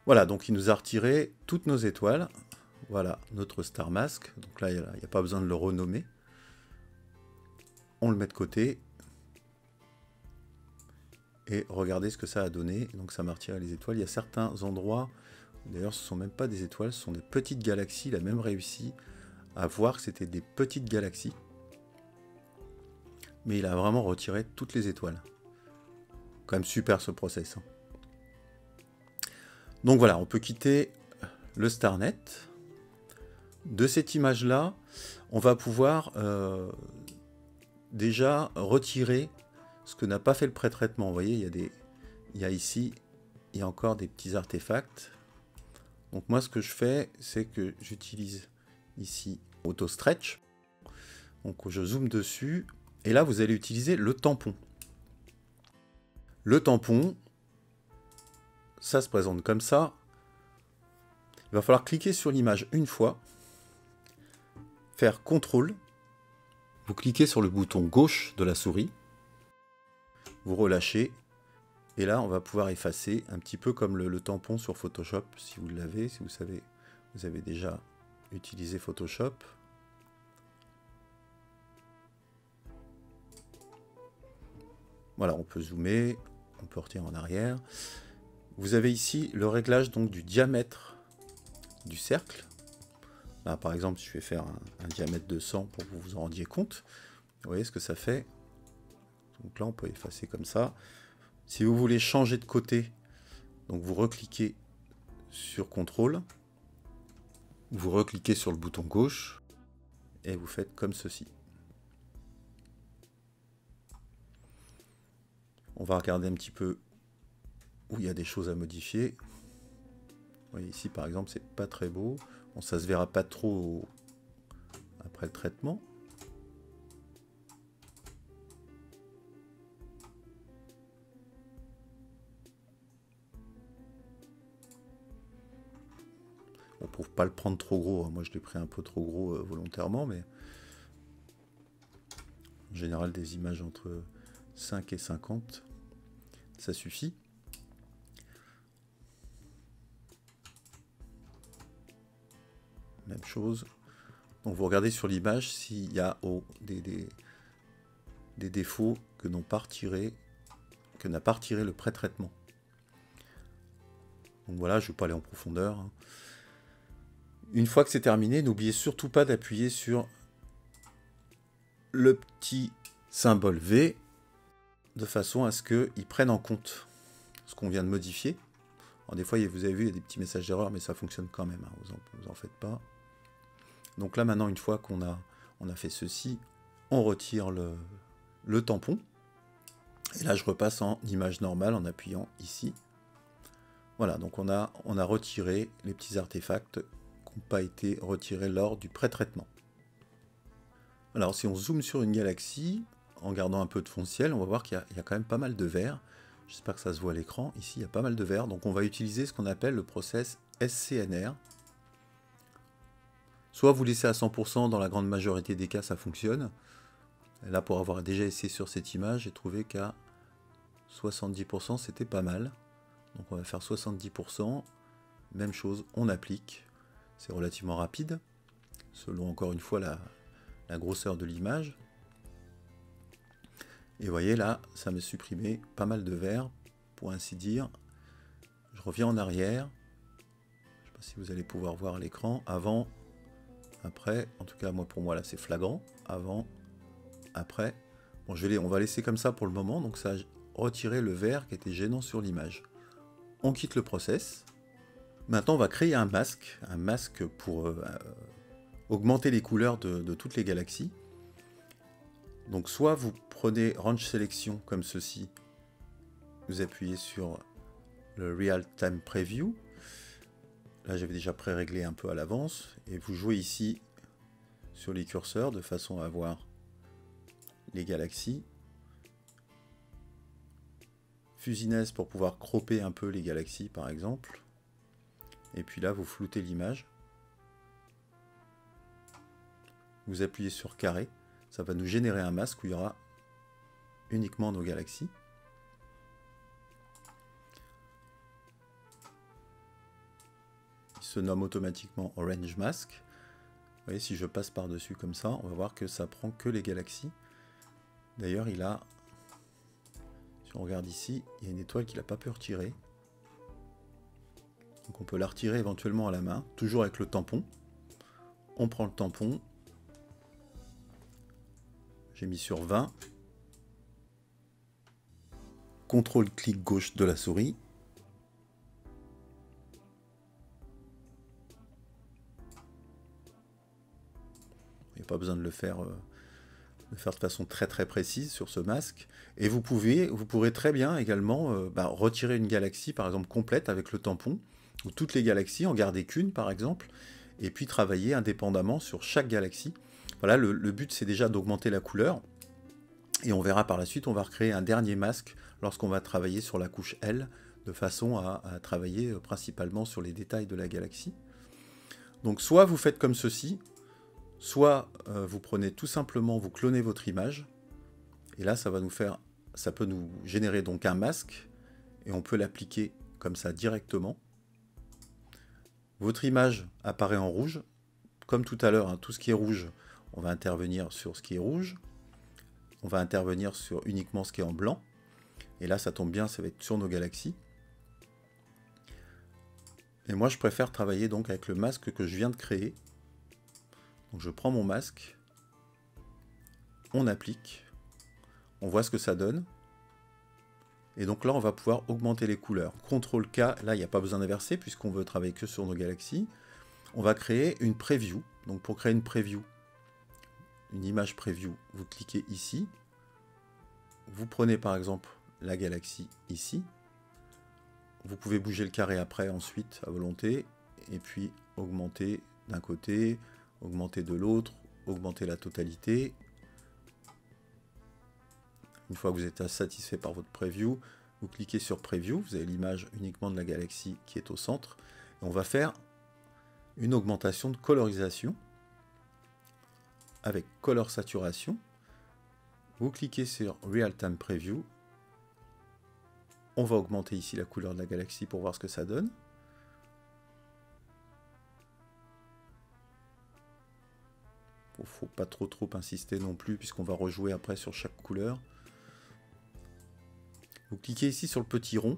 Voilà, donc il nous a retiré toutes nos étoiles. Voilà, notre Star Mask. Donc là, il n'y a pas besoin de le renommer. On le met de côté. et regardez ce que ça a donné. Donc ça m'a retiré les étoiles. Il y a certains endroits, d'ailleurs ce ne sont même pas des étoiles, ce sont des petites galaxies. Il a même réussi à voir que c'était des petites galaxies. Mais il a vraiment retiré toutes les étoiles. Quand même super ce process. Donc voilà, on peut quitter le StarNet. De cette image-là, on va pouvoir déjà retirer ce que n'a pas fait le pré-traitement. Vous voyez, il y a ici, il y a encore des petits artefacts. Donc moi, ce que je fais, c'est que j'utilise ici Auto Stretch. Donc je zoome dessus. Et là, vous allez utiliser le tampon. Le tampon, ça se présente comme ça. Il va falloir cliquer sur l'image une fois. Faire CTRL. Vous cliquez sur le bouton gauche de la souris. Vous relâchez. Et là, on va pouvoir effacer un petit peu comme le tampon sur Photoshop, si vous l'avez, si vous savez, vous avez déjà utilisé Photoshop. Voilà, on peut zoomer, on peut retirer en arrière. Vous avez ici le réglage donc du diamètre du cercle. Là, par exemple, si je vais faire un diamètre de 100 pour que vous vous en rendiez compte, vous voyez ce que ça fait. Donc là, on peut effacer comme ça. Si vous voulez changer de côté, donc vous recliquez sur CTRL, vous recliquez sur le bouton gauche et vous faites comme ceci. On va regarder un petit peu où il y a des choses à modifier. Vous voyez ici par exemple, c'est pas très beau. Bon, ça se verra pas trop après le traitement. On ne peut pas le prendre trop gros. Moi, je l'ai pris un peu trop gros volontairement, mais en général, des images entre 5 et 50, ça suffit. Même chose. Donc, vous regardez sur l'image s'il y a des défauts que n'a pas retiré le pré-traitement. Donc voilà, je ne vais pas aller en profondeur. Une fois que c'est terminé, n'oubliez surtout pas d'appuyer sur le petit symbole V de façon à ce qu'il prenne en compte ce qu'on vient de modifier. Alors, des fois, vous avez vu, il y a des petits messages d'erreur, mais ça fonctionne quand même, hein, vous en faites pas. Donc là, maintenant, une fois qu'on a fait ceci, on retire le tampon. Et là, je repasse en image normale en appuyant ici. Voilà, donc on a retiré les petits artefacts qui n'ont pas été retirés lors du pré-traitement. Alors, si on zoome sur une galaxie, en gardant un peu de fond de ciel, on va voir qu'il y a quand même pas mal de vert. J'espère que ça se voit à l'écran. Ici, il y a pas mal de vert. Donc, on va utiliser ce qu'on appelle le process SCNR. Soit vous laissez à 100%, dans la grande majorité des cas, ça fonctionne. Et là, pour avoir déjà essayé sur cette image, j'ai trouvé qu'à 70%, c'était pas mal. Donc, on va faire 70%. Même chose, on applique. C'est relativement rapide, selon encore une fois la grosseur de l'image. Et vous voyez là, ça m'a supprimé pas mal de vert, pour ainsi dire. Je reviens en arrière. Je ne sais pas si vous allez pouvoir voir à l'écran. Avant, après. En tout cas, pour moi, là, c'est flagrant. Avant, après. Bon, on va laisser comme ça pour le moment. Donc ça a retiré le vert qui était gênant sur l'image. On quitte le process. Maintenant, on va créer un masque pour augmenter les couleurs de toutes les galaxies. Donc soit vous prenez Range Selection comme ceci, vous appuyez sur le Real Time Preview. Là, j'avais déjà pré-réglé un peu à l'avance. Et vous jouez ici sur les curseurs de façon à avoir les galaxies. Fusiness pour pouvoir cropper un peu les galaxies, par exemple. Et puis là, vous floutez l'image. Vous appuyez sur carré. Ça va nous générer un masque où il y aura uniquement nos galaxies. Il se nomme automatiquement Orange Mask. Vous voyez, si je passe par-dessus comme ça, on va voir que ça prend que les galaxies. D'ailleurs, si Si on regarde ici, il y a une étoile qu'il n'a pas pu retirer. Donc on peut la retirer éventuellement à la main, toujours avec le tampon. On prend le tampon. J'ai mis sur 20. CTRL-clic gauche de la souris. Il n'y a pas besoin de le faire de façon très précise sur ce masque. Et vous pourrez très bien également retirer une galaxie, par exemple complète avec le tampon, ou toutes les galaxies, en garder qu'une par exemple, et puis travailler indépendamment sur chaque galaxie. Voilà, le but c'est déjà d'augmenter la couleur, et on verra par la suite, on va recréer un dernier masque lorsqu'on va travailler sur la couche L, de façon à travailler principalement sur les détails de la galaxie. Donc soit vous faites comme ceci, soit vous prenez tout simplement, vous clonez votre image, et là ça peut nous générer donc un masque, et on peut l'appliquer comme ça directement. Votre image apparaît en rouge, comme tout à l'heure, hein, tout ce qui est rouge, on va intervenir sur ce qui est rouge, on va intervenir sur uniquement ce qui est en blanc, et là ça tombe bien, ça va être sur nos galaxies. Et moi je préfère travailler donc avec le masque que je viens de créer. Donc je prends mon masque, on applique, on voit ce que ça donne. Et donc là, on va pouvoir augmenter les couleurs. CTRL-K, là, il n'y a pas besoin d'inverser puisqu'on veut travailler que sur nos galaxies. On va créer une preview. Donc pour créer une preview, une image preview, vous cliquez ici. Vous prenez par exemple la galaxie ici. Vous pouvez bouger le carré après, ensuite, à volonté. Et puis augmenter d'un côté, augmenter de l'autre, augmenter la totalité. Une fois que vous êtes satisfait par votre preview, vous cliquez sur Preview, vous avez l'image uniquement de la galaxie qui est au centre. Et on va faire une augmentation de colorisation avec Color Saturation. Vous cliquez sur Real Time Preview. On va augmenter ici la couleur de la galaxie pour voir ce que ça donne. Il ne faut pas trop insister non plus puisqu'on va rejouer après sur chaque couleur. Vous cliquez ici sur le petit rond.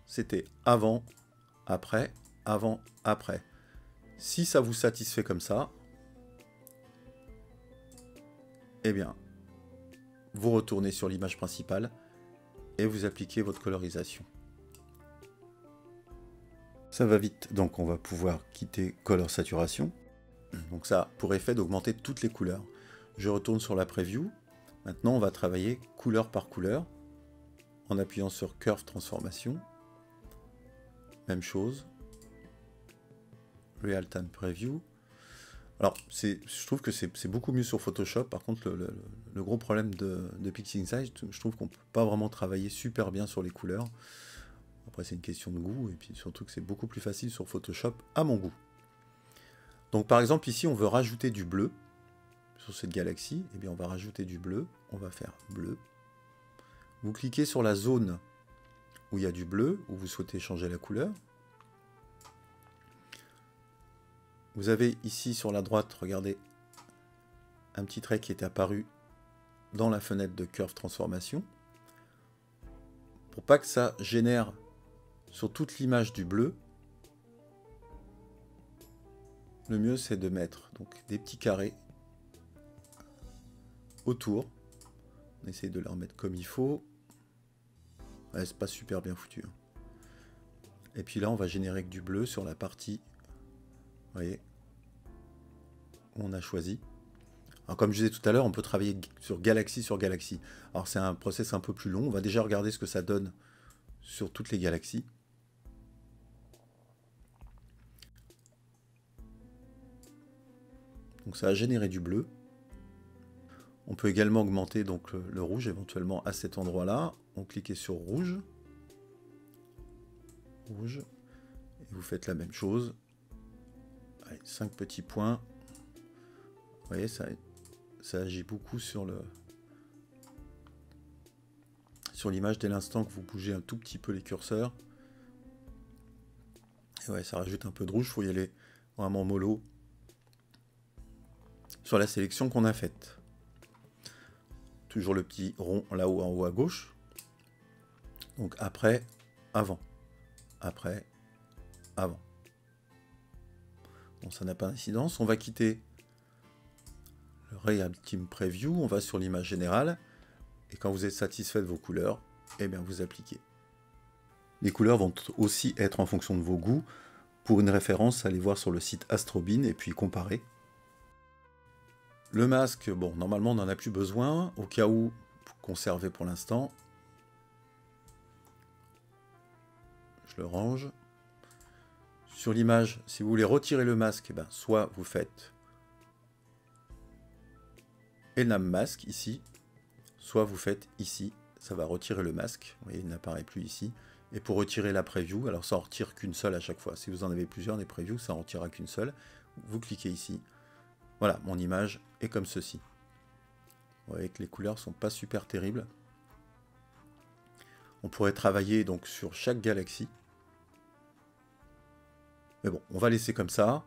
C'était avant, après, avant, après. Si ça vous satisfait comme ça, eh bien, vous retournez sur l'image principale et vous appliquez votre colorisation. Ça va vite, donc on va pouvoir quitter Color Saturation. Donc ça a pour effet d'augmenter toutes les couleurs. Je retourne sur la preview. Maintenant, on va travailler couleur par couleur en appuyant sur Curve Transformation. Même chose. Real Time Preview. Alors, je trouve que c'est beaucoup mieux sur Photoshop. Par contre, le gros problème de PixInsight, je trouve qu'on ne peut pas vraiment travailler super bien sur les couleurs. Après, c'est une question de goût. Et puis surtout que c'est beaucoup plus facile sur Photoshop, à mon goût. Donc, par exemple, ici, on veut rajouter du bleu. Sur cette galaxie, eh bien on va rajouter du bleu, on va faire bleu. Vous cliquez sur la zone où il y a du bleu, où vous souhaitez changer la couleur. Vous avez ici sur la droite, regardez, un petit trait qui est apparu dans la fenêtre de Curve Transformation. Pour pas que ça génère sur toute l'image du bleu, le mieux c'est de mettre donc des petits carrés autour. On essaye de les remettre comme il faut. Ouais, c'est pas super bien foutu. Et puis là, on va générer que du bleu sur la partie, vous voyez, où on a choisi. Alors comme je disais tout à l'heure, on peut travailler sur galaxie sur galaxie. Alors c'est un process un peu plus long. On va déjà regarder ce que ça donne sur toutes les galaxies. Donc ça a généré du bleu. On peut également augmenter donc le rouge éventuellement à cet endroit-là. On clique sur rouge. Rouge. Et vous faites la même chose. Allez, 5 petits points. Vous voyez, ça agit beaucoup sur l'image dès l'instant que vous bougez un tout petit peu les curseurs. Et ouais, ça rajoute un peu de rouge. Il faut y aller vraiment mollo sur la sélection qu'on a faite. toujours le petit rond là-haut en haut à gauche. Donc après, avant, après, avant. Bon, ça n'a pas d'incidence. On va quitter le Real Team Preview, on va sur l'image générale. Et quand vous êtes satisfait de vos couleurs, eh bien vous appliquez. Les couleurs vont aussi être en fonction de vos goûts. Pour une référence, allez voir sur le site Astrobin et puis comparer. Le masque, bon, normalement on n'en a plus besoin. Au cas où, conserver pour l'instant. Je le range. Sur l'image, si vous voulez retirer le masque, eh ben, soit vous faites Enam Mask ici, soit vous faites ici, ça va retirer le masque. Vous voyez, il n'apparaît plus ici. Et pour retirer la preview, alors ça en retire qu'une seule à chaque fois. Si vous en avez plusieurs des previews, ça en retirera qu'une seule. Vous cliquez ici. Voilà, mon image est comme ceci. Vous voyez que les couleurs sont pas super terribles. On pourrait travailler donc sur chaque galaxie. Mais bon, on va laisser comme ça.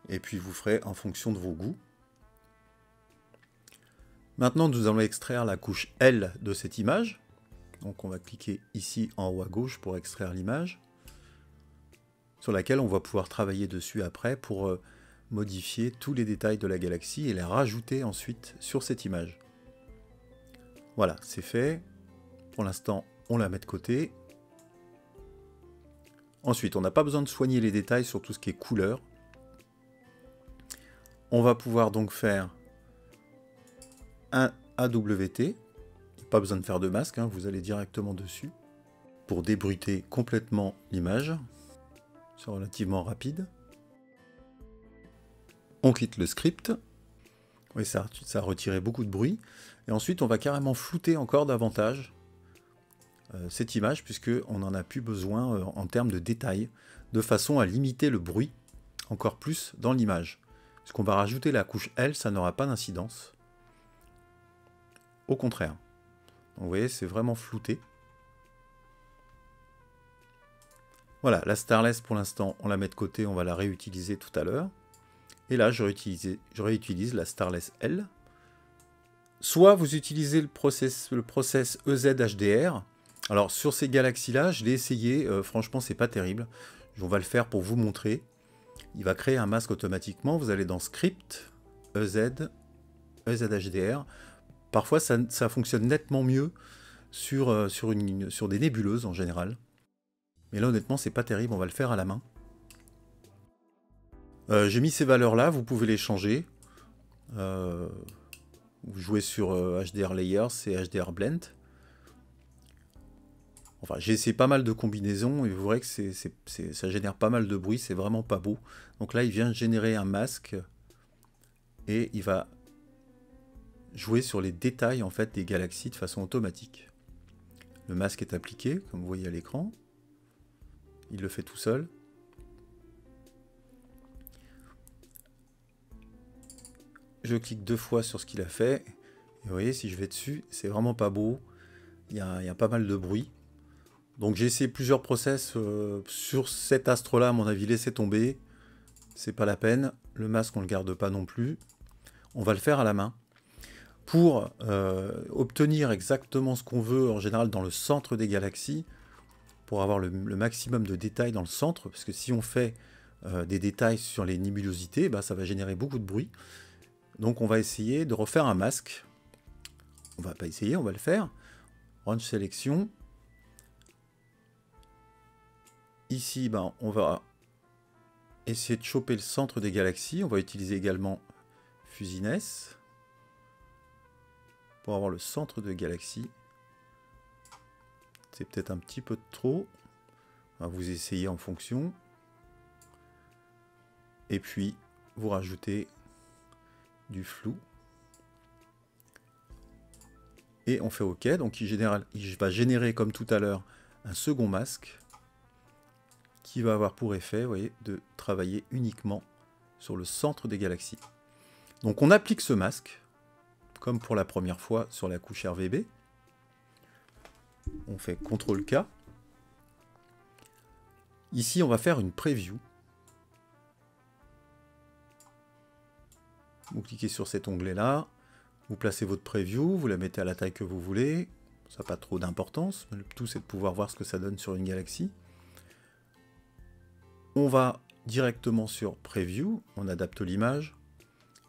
Et puis vous ferez en fonction de vos goûts. Maintenant, nous allons extraire la couche L de cette image. Donc on va cliquer ici en haut à gauche pour extraire l'image, sur laquelle on va pouvoir travailler dessus après pour modifier tous les détails de la galaxie et les rajouter ensuite sur cette image. Voilà, c'est fait. Pour l'instant, on la met de côté. Ensuite, on n'a pas besoin de soigner les détails sur tout ce qui est couleur. On va pouvoir donc faire un AWT. Pas besoin de faire de masque, hein, vous allez directement dessus pour débruiter complètement l'image. C'est relativement rapide. On quitte le script. Oui, ça a retiré beaucoup de bruit. Et ensuite, on va carrément flouter encore davantage cette image, puisqu'on n'en a plus besoin en termes de détails, de façon à limiter le bruit encore plus dans l'image. Parce qu'on va rajouter la couche L, ça n'aura pas d'incidence. Au contraire. Donc, vous voyez, c'est vraiment flouté. Voilà, la Starless, pour l'instant, on la met de côté, on va la réutiliser tout à l'heure. Et là, je réutilise la Starless L. Soit vous utilisez le process EZ-HDR. Alors, sur ces galaxies-là, je l'ai essayé, franchement, c'est pas terrible. On va le faire pour vous montrer. Il va créer un masque automatiquement. Vous allez dans Script, EZ-HDR. Parfois, ça fonctionne nettement mieux sur des nébuleuses en général. Mais là, honnêtement, c'est pas terrible. On va le faire à la main. J'ai mis ces valeurs-là. Vous pouvez les changer. Vous jouez sur HDR Layers et HDR Blend. Enfin, j'ai essayé pas mal de combinaisons et vous verrez que ça génère pas mal de bruit. C'est vraiment pas beau. Donc là, il vient générer un masque et il va jouer sur les détails en fait des galaxies de façon automatique. Le masque est appliqué, comme vous voyez à l'écran. Il le fait tout seul. Je clique 2 fois sur ce qu'il a fait. Et vous voyez, si je vais dessus, c'est vraiment pas beau. Il y a pas mal de bruit. Donc j'ai essayé plusieurs process sur cet astre-là, à mon avis, laissez tomber. C'est pas la peine. Le masque, on le garde pas non plus. On va le faire à la main. Pour obtenir exactement ce qu'on veut, en général dans le centre des galaxies, pour avoir le maximum de détails dans le centre, parce que si on fait des détails sur les nébulosités, bah, ça va générer beaucoup de bruit. Donc on va essayer de refaire un masque. On va pas essayer, on va le faire. Range sélection. Ici, ben, on va essayer de choper le centre des galaxies. On va utiliser également Fuzziness pour avoir le centre de galaxie. C'est peut-être un petit peu trop. On va vous essayer en fonction. Et puis, vous rajoutez du flou. Et on fait OK. Donc, il va générer, comme tout à l'heure, un second masque qui va avoir pour effet, vous voyez, de travailler uniquement sur le centre des galaxies. Donc, on applique ce masque, comme pour la première fois sur la couche RVB. On fait CTRL-K. Ici, on va faire une preview. Vous cliquez sur cet onglet-là. Vous placez votre preview, vous la mettez à la taille que vous voulez. Ça n'a pas trop d'importance. Le tout, c'est de pouvoir voir ce que ça donne sur une galaxie. On va directement sur Preview, on adapte l'image,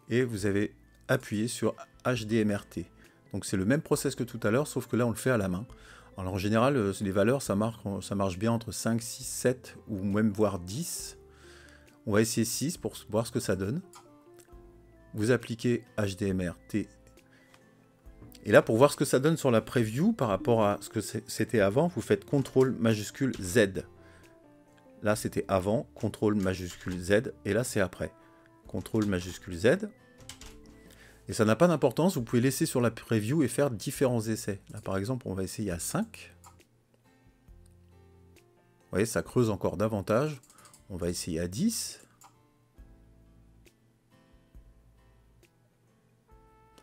et vous avez appuyé sur HDMRT. Donc c'est le même process que tout à l'heure, sauf que là on le fait à la main. Alors en général, les valeurs, ça marche bien entre 5, 6, 7, ou même voire 10. On va essayer 6 pour voir ce que ça donne. Vous appliquez HDMRT. Et là, pour voir ce que ça donne sur la preview par rapport à ce que c'était avant, vous faites CTRL majuscule Z. Là, c'était avant, CTRL majuscule Z, et là, c'est après. CTRL majuscule Z. Et ça n'a pas d'importance, vous pouvez laisser sur la preview et faire différents essais. Là, par exemple, on va essayer à 5. Vous voyez, ça creuse encore davantage. On va essayer à 10.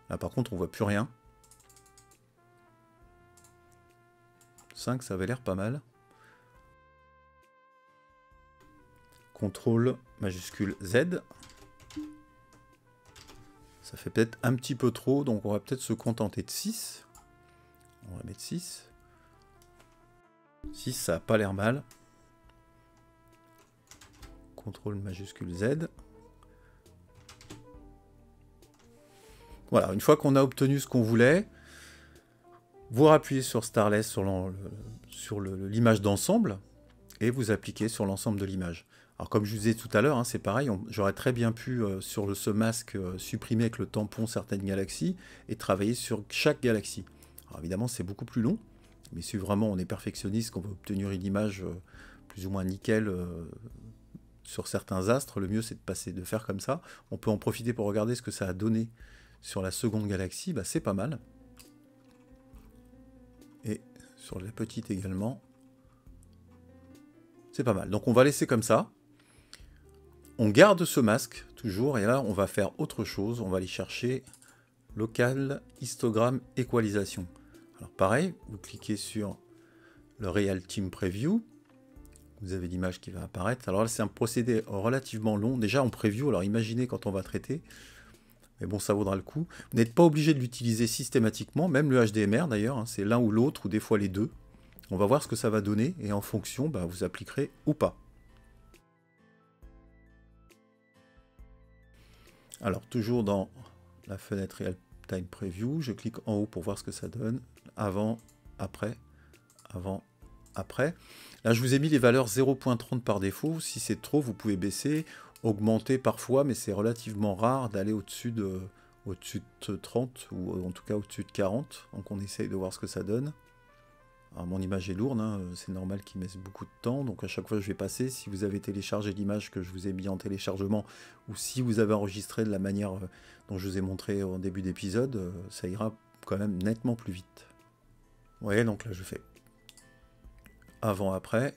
Là, par contre, on voit plus rien. 5, ça avait l'air pas mal. CTRL majuscule Z. Ça fait peut-être un petit peu trop, donc on va peut-être se contenter de 6. On va mettre 6. 6, ça n'a pas l'air mal. CTRL majuscule Z. Voilà, une fois qu'on a obtenu ce qu'on voulait, vous rappuyez sur Starless sur l'image d'ensemble et vous appliquez sur l'ensemble de l'image. Alors comme je vous disais tout à l'heure, hein, c'est pareil, j'aurais très bien pu sur ce masque supprimer avec le tampon certaines galaxies et travailler sur chaque galaxie. Alors évidemment c'est beaucoup plus long, mais si vraiment on est perfectionniste, qu'on veut obtenir une image plus ou moins nickel sur certains astres, le mieux c'est de faire comme ça. On peut en profiter pour regarder ce que ça a donné sur la seconde galaxie, bah, c'est pas mal. Et sur la petite également, c'est pas mal. Donc on va laisser comme ça. On garde ce masque toujours, et là on va faire autre chose. On va aller chercher Local Histogram Equalisation. Alors pareil, vous cliquez sur le Real Time Preview. Vous avez l'image qui va apparaître. Alors là c'est un procédé relativement long. Déjà en preview, alors imaginez quand on va traiter. Mais bon, ça vaudra le coup. Vous n'êtes pas obligé de l'utiliser systématiquement, même le HDMR d'ailleurs, hein, c'est l'un ou l'autre, ou des fois les deux. On va voir ce que ça va donner, et en fonction, bah, vous appliquerez ou pas. Alors, toujours dans la fenêtre Real Time Preview, je clique en haut pour voir ce que ça donne. Avant, après, avant, après. Là, je vous ai mis les valeurs 0.30 par défaut. Si c'est trop, vous pouvez baisser, augmenter parfois, mais c'est relativement rare d'aller au-dessus de 30, ou en tout cas au-dessus de 40. Donc on essaye de voir ce que ça donne. Alors mon image est lourde, hein, c'est normal qu'il mette beaucoup de temps, donc à chaque fois je vais passer. Si vous avez téléchargé l'image que je vous ai mis en téléchargement, ou si vous avez enregistré de la manière dont je vous ai montré en début d'épisode, ça ira quand même nettement plus vite. Vous voyez, donc là je fais avant-après.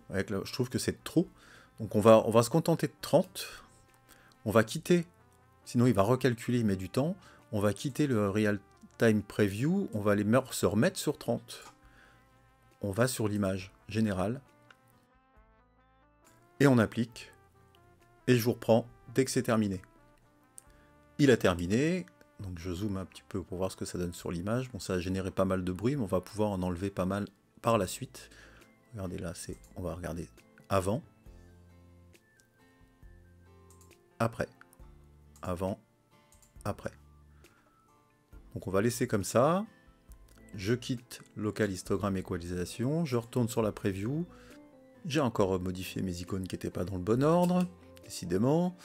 Là, je trouve que c'est trop. Donc on va se contenter de 30. On va quitter, sinon il va recalculer, il met du temps. On va quitter le Real Time Preview, on va se remettre sur 30. On va sur l'image générale. Et on applique. Et je vous reprends dès que c'est terminé. Il a terminé. Donc je zoome un petit peu pour voir ce que ça donne sur l'image. Bon, ça a généré pas mal de bruit, mais on va pouvoir en enlever pas mal par la suite. Regardez là, on va regarder avant. Après. Avant. Après. Donc on va laisser comme ça. Je quitte Local Histogram Equalisation. Je retourne sur la preview. J'ai encore modifié mes icônes qui n'étaient pas dans le bon ordre. Décidément.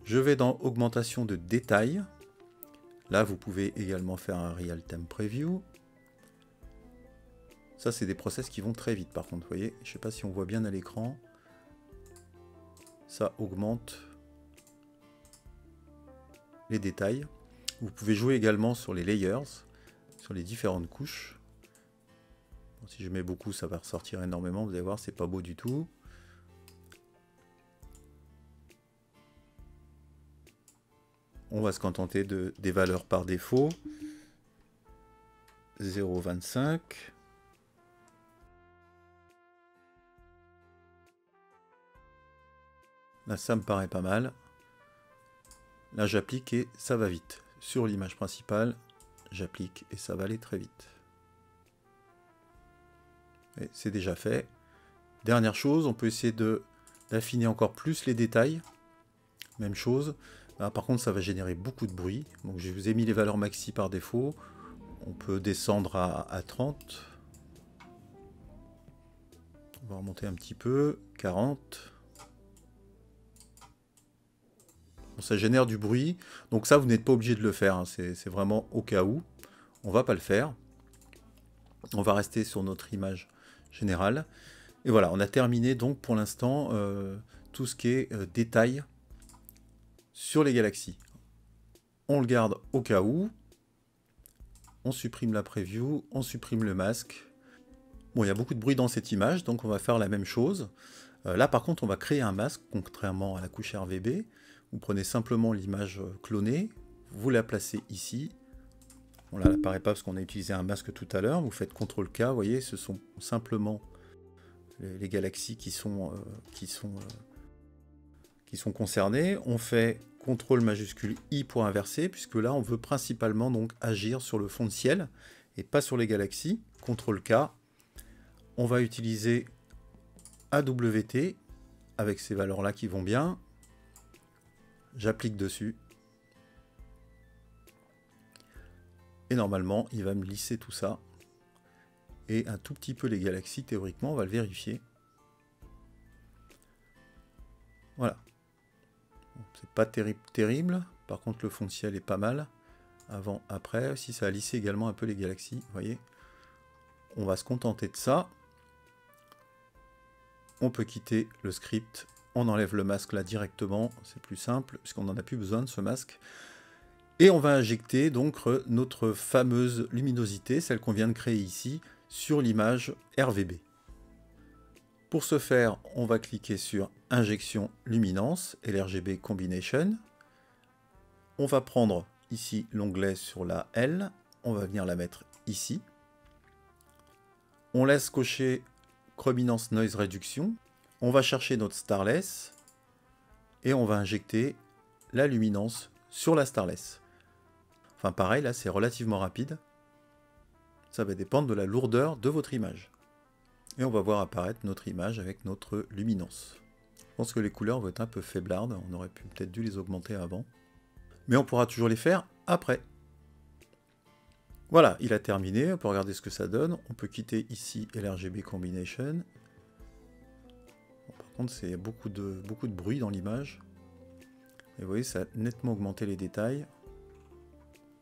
Je vais dans Augmentation de détail. Là, vous pouvez également faire un Real Time Preview. Ça, c'est des process qui vont très vite par contre. Vous voyez, je ne sais pas si on voit bien à l'écran. Ça augmente les détails. Vous pouvez jouer également sur les layers, sur les différentes couches. Bon, si je mets beaucoup, ça va ressortir énormément. Vous allez voir, c'est pas beau du tout. On va se contenter des valeurs par défaut. 0,25. Là, ça me paraît pas mal. Là, j'applique et ça va vite. sur l'image principale, j'applique et ça va aller très vite. Et c'est déjà fait. Dernière chose, on peut essayer d'affiner encore plus les détails. Même chose. Là, par contre, ça va générer beaucoup de bruit. Donc je vous ai mis les valeurs maxi par défaut. On peut descendre à 30. On va remonter un petit peu. 40. Bon, ça génère du bruit. Donc ça, vous n'êtes pas obligé de le faire. Hein. C'est vraiment au cas où. On ne va pas le faire. On va rester sur notre image générale. Et voilà, on a terminé donc pour l'instant tout ce qui est détail sur les galaxies. On le garde au cas où. On supprime la preview, on supprime le masque. Bon, il y a beaucoup de bruit dans cette image, donc on va faire la même chose. Là, par contre, on va créer un masque, contrairement à la couche RVB. Vous prenez simplement l'image clonée, vous la placez ici. Bon, là, elle n'apparaît pas parce qu'on a utilisé un masque tout à l'heure. Vous faites CTRL-K, vous voyez, ce sont simplement les galaxies qui sont concernées. On fait CTRL majuscule I pour inverser, puisque là, on veut principalement donc agir sur le fond de ciel et pas sur les galaxies. CTRL-K. On va utiliser AWT avec ces valeurs-là qui vont bien. J'applique dessus. Et normalement, il va me lisser tout ça. Et un tout petit peu les galaxies, théoriquement, on va le vérifier. Voilà. C'est pas terrible. Par contre, le fond de ciel est pas mal. Avant, après. Si ça a lissé également un peu les galaxies, vous voyez. On va se contenter de ça. On peut quitter le script. On enlève le masque là directement. C'est plus simple, puisqu'on n'en a plus besoin de ce masque. Et on va injecter donc notre fameuse luminosité, celle qu'on vient de créer ici, sur l'image RVB. Pour ce faire, on va cliquer sur Injection Luminance et l'RGB Combination. On va prendre ici l'onglet sur la L, on va venir la mettre ici. On laisse cocher Chrominance Noise Reduction. On va chercher notre Starless et on va injecter la luminance sur la Starless. Enfin pareil, là c'est relativement rapide. Ça va dépendre de la lourdeur de votre image. Et on va voir apparaître notre image avec notre luminance. Je pense que les couleurs vont être un peu faiblardes, on aurait peut-être dû les augmenter avant. Mais on pourra toujours les faire après. Voilà, il a terminé, on peut regarder ce que ça donne. On peut quitter ici l'RGB Combination. Bon, par contre, c'est beaucoup de bruit dans l'image. Et vous voyez, ça a nettement augmenté les détails.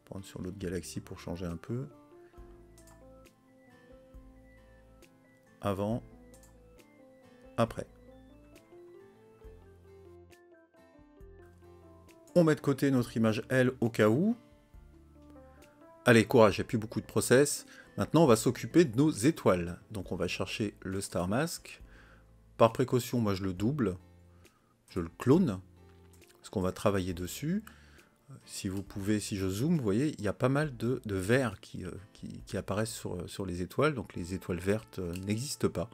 Prendre sur l'autre galaxie pour changer un peu. Avant, après. On met de côté notre image L au cas où. Allez, courage, il n'y a plus beaucoup de process. Maintenant, on va s'occuper de nos étoiles. Donc, on va chercher le Star Mask. Par précaution, moi, je le double. Je le clone. Parce qu'on va travailler dessus. Si vous pouvez, si je zoome, vous voyez, il y a pas mal de verts qui apparaissent sur les étoiles. Donc, les étoiles vertes n'existent pas.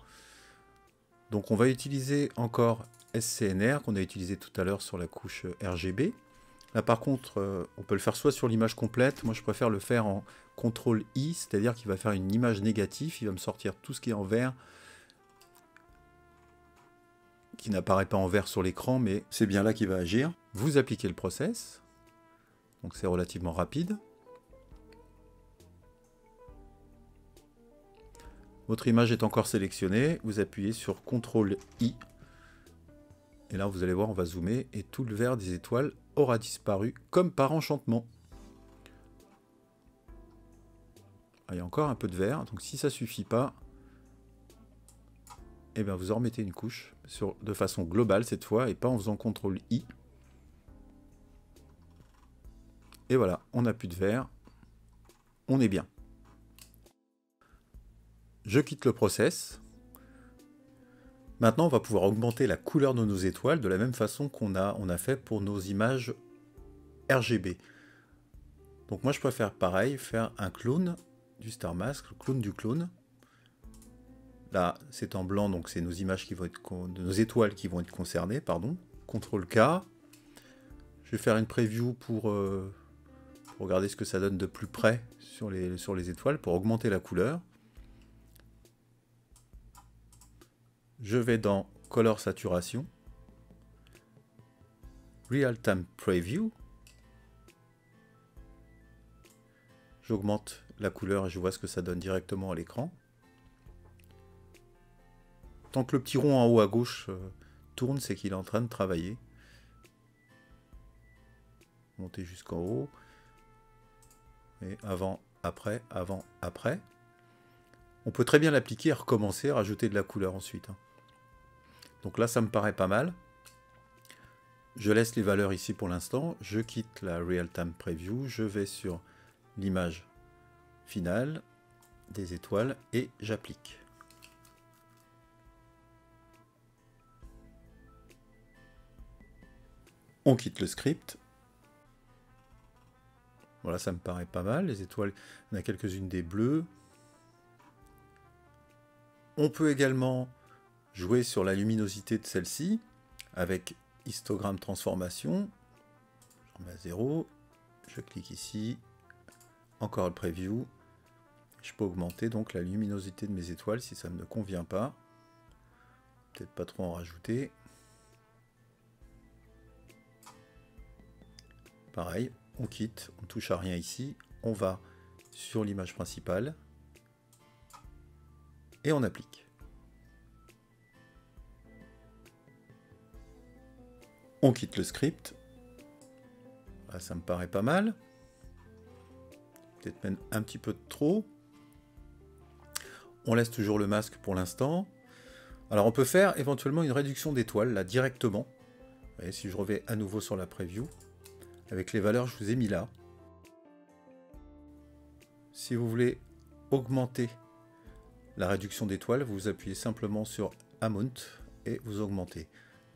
Donc, on va utiliser encore SCNR, qu'on a utilisé tout à l'heure sur la couche RGB. Là, par contre, on peut le faire soit sur l'image complète. Moi, je préfère le faire en CTRL-I, c'est-à-dire qu'il va faire une image négative. Il va me sortir tout ce qui est en vert, qui n'apparaît pas en vert sur l'écran, mais c'est bien là qu'il va agir. Vous appliquez le process. Donc, c'est relativement rapide. Votre image est encore sélectionnée. Vous appuyez sur CTRL-I. Et là, vous allez voir, on va zoomer et tout le vert des étoiles aura disparu comme par enchantement. Ah, il y a encore un peu de vert, donc si ça suffit pas, eh bien vous en remettez une couche de façon globale cette fois et pas en faisant CTRL-I. Et voilà, on n'a plus de vert, on est bien. Je quitte le process. Maintenant, on va pouvoir augmenter la couleur de nos étoiles de la même façon qu'on a fait pour nos images RGB. Donc moi, je préfère pareil, faire un clone du Star Mask, le clone du clone. Là, c'est en blanc, donc c'est nos images qui vont être nos étoiles qui vont être concernées, pardon. CTRL-K. Je vais faire une preview pour Regardez ce que ça donne de plus près sur les étoiles pour augmenter la couleur. Je vais dans Color Saturation, Real Time Preview. J'augmente la couleur et je vois ce que ça donne directement à l'écran. Tant que le petit rond en haut à gauche tourne, c'est qu'il est en train de travailler. Monter jusqu'en haut. Et avant, après, avant, après. On peut très bien l'appliquer et recommencer, rajouter de la couleur ensuite. Donc là, ça me paraît pas mal. Je laisse les valeurs ici pour l'instant. Je quitte la Real Time Preview. Je vais sur l'image finale des étoiles et j'applique. On quitte le script. Voilà, ça me paraît pas mal. Les étoiles, il y en a quelques-unes des bleus. On peut également jouer sur la luminosité de celle-ci avec histogramme transformation. Je remets à 0. Je clique ici. Encore le preview. Je peux augmenter donc la luminosité de mes étoiles si ça ne me convient pas. Peut-être pas trop en rajouter. Pareil, on quitte, on ne touche à rien ici. On va sur l'image principale. Et on applique. On quitte le script. Là, ça me paraît pas mal. Peut-être même un petit peu de trop. On laisse toujours le masque pour l'instant. Alors on peut faire éventuellement une réduction d'étoiles là directement. Vous voyez, si je reviens à nouveau sur la preview, avec les valeurs que je vous ai mis là. Si vous voulez augmenter la réduction d'étoiles, vous appuyez simplement sur Amount et vous augmentez.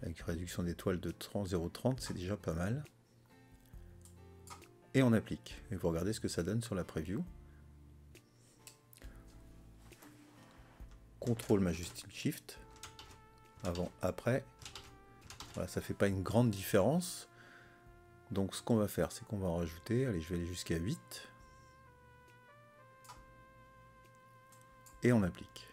Avec une réduction d'étoiles de 0,30, c'est déjà pas mal. Et on applique. Et vous regardez ce que ça donne sur la preview. CTRL majuscule Shift. Avant, après. Voilà, ça fait pas une grande différence. Donc ce qu'on va faire, c'est qu'on va en rajouter. Allez, je vais aller jusqu'à 8. Et on applique.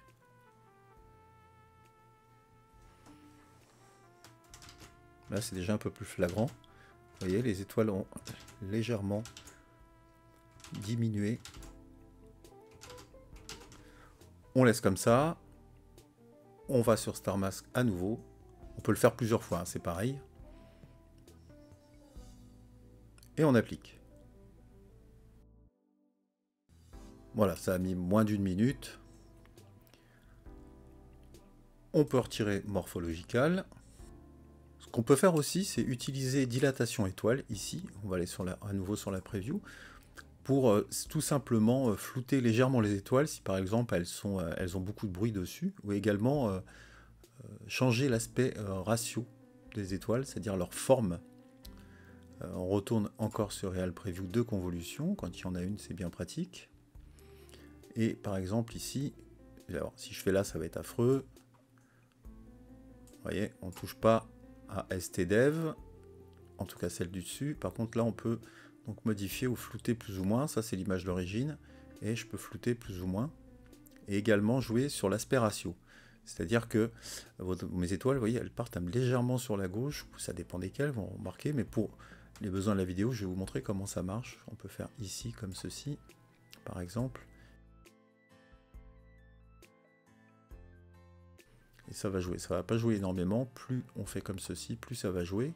Là, c'est déjà un peu plus flagrant. Vous voyez, les étoiles ont légèrement diminué. On laisse comme ça. On va sur Star Mask à nouveau. On peut le faire plusieurs fois, hein, c'est pareil. Et on applique. Voilà, ça a mis moins d'une minute. On peut retirer Morphological. Ce qu'on peut faire aussi, c'est utiliser dilatation étoile, ici. On va aller à nouveau sur la preview, pour tout simplement flouter légèrement les étoiles, si par exemple elles ont beaucoup de bruit dessus, ou également changer l'aspect ratio des étoiles, c'est-à-dire leur forme. On retourne encore sur Real Preview de convolution, quand il y en a une, c'est bien pratique. Et par exemple ici, alors, si je fais là, ça va être affreux. Vous voyez, on ne touche pas à STDev, en tout cas celle du dessus. Par contre là, on peut donc modifier ou flouter plus ou moins. Ça, c'est l'image d'origine. Et je peux flouter plus ou moins. Et également jouer sur l'aspect ratio. C'est-à-dire que mes étoiles, vous voyez, elles partent légèrement sur la gauche. Ça dépend desquelles, vous remarquez. Mais pour les besoins de la vidéo, je vais vous montrer comment ça marche. On peut faire ici comme ceci, par exemple. Et ça va jouer. Ça va pas jouer énormément. Plus on fait comme ceci, plus ça va jouer.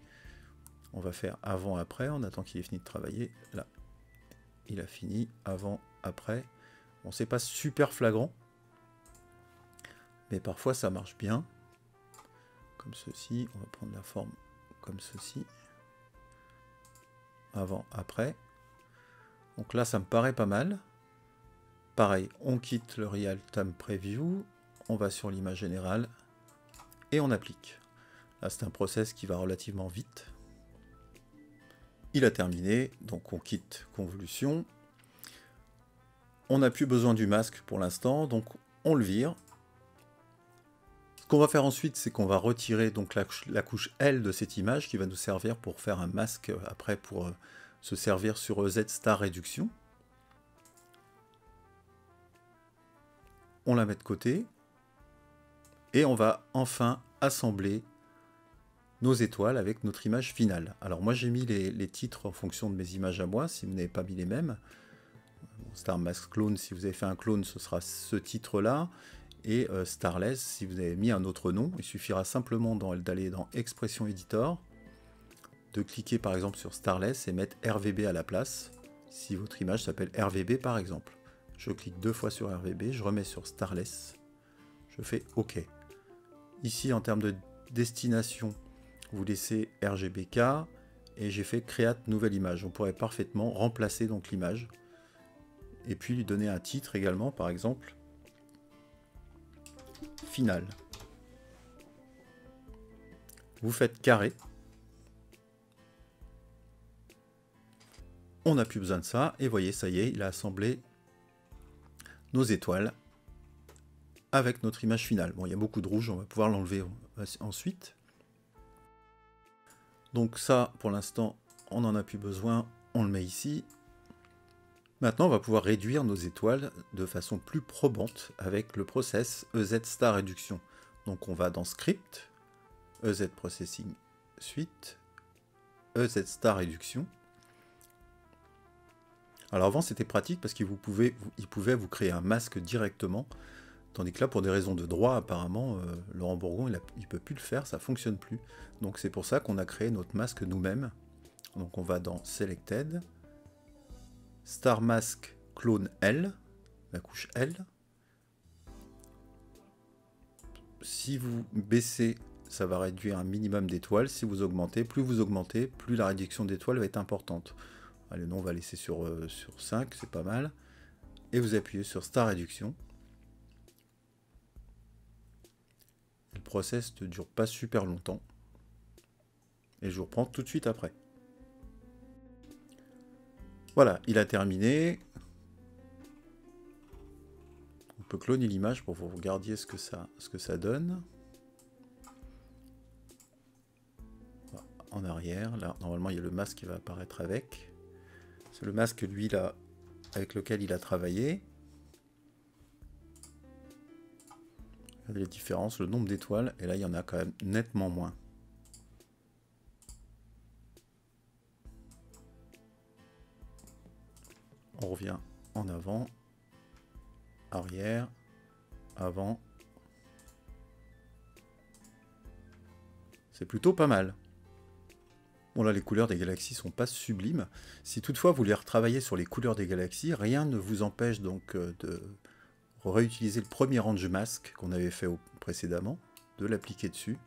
On va faire avant, après. On attend qu'il ait fini de travailler. Là, il a fini. Avant, après. Bon, c'est pas super flagrant. Mais parfois, ça marche bien. Comme ceci. On va prendre la forme comme ceci. Avant, après. Donc là, ça me paraît pas mal. Pareil, on quitte le Real Time Preview. On va sur l'image générale. Et on applique. Là, c'est un process qui va relativement vite. Il a terminé. Donc, on quitte Convolution. On n'a plus besoin du masque pour l'instant. Donc, on le vire. Ce qu'on va faire ensuite, c'est qu'on va retirer donc la couche L de cette image qui va nous servir pour faire un masque après pour se servir sur EZ Star Réduction. On la met de côté. Et on va enfin assembler nos étoiles avec notre image finale. Alors moi j'ai mis les titres en fonction de mes images à moi, si vous n'avez pas mis les mêmes. Star Mask Clone, si vous avez fait un clone, ce sera ce titre-là. Et Starless, si vous avez mis un autre nom, il suffira simplement d'aller dans Expression Editor, de cliquer par exemple sur Starless et mettre RVB à la place, si votre image s'appelle RVB par exemple. Je clique 2 fois sur RVB, je remets sur Starless, je fais OK. Ici, en termes de destination, vous laissez RGBK et j'ai fait Create nouvelle image. On pourrait parfaitement remplacer donc l'image et puis lui donner un titre également, par exemple Final. Vous faites carré. On n'a plus besoin de ça et voyez, ça y est, il a assemblé nos étoiles avec notre image finale. Bon, il y a beaucoup de rouge, on va pouvoir l'enlever ensuite. Donc ça, pour l'instant, on n'en a plus besoin, on le met ici. Maintenant, on va pouvoir réduire nos étoiles de façon plus probante avec le process EZ Star Réduction. Donc on va dans Script, EZ Processing Suite, EZ Star Réduction. Alors avant, c'était pratique parce qu'il pouvait vous créer un masque directement. Tandis que là, pour des raisons de droit, apparemment, Laurent Bourgon, il ne peut plus le faire, ça ne fonctionne plus. Donc c'est pour ça qu'on a créé notre masque nous-mêmes. Donc on va dans Selected, Star Mask Clone L, la couche L. Si vous baissez, ça va réduire un minimum d'étoiles. Si vous augmentez, plus la réduction d'étoiles va être importante. Allez, non, on va laisser sur 5, c'est pas mal. Et vous appuyez sur Star Réduction. Le process ne dure pas super longtemps. Et je vous reprends tout de suite après. Voilà, il a terminé. On peut cloner l'image pour que vous regardiez ce que ça donne. Voilà, en arrière, là, normalement, il y a le masque qui va apparaître avec. C'est le masque, lui, là, avec lequel il a travaillé. Regardez les différences, le nombre d'étoiles, et là, il y en a quand même nettement moins. On revient en avant, arrière, avant. C'est plutôt pas mal. Bon là, les couleurs des galaxies sont pas sublimes. Si toutefois vous voulez retravailler sur les couleurs des galaxies, rien ne vous empêche donc de réutiliser le premier range mask qu'on avait fait précédemment, de l'appliquer dessus.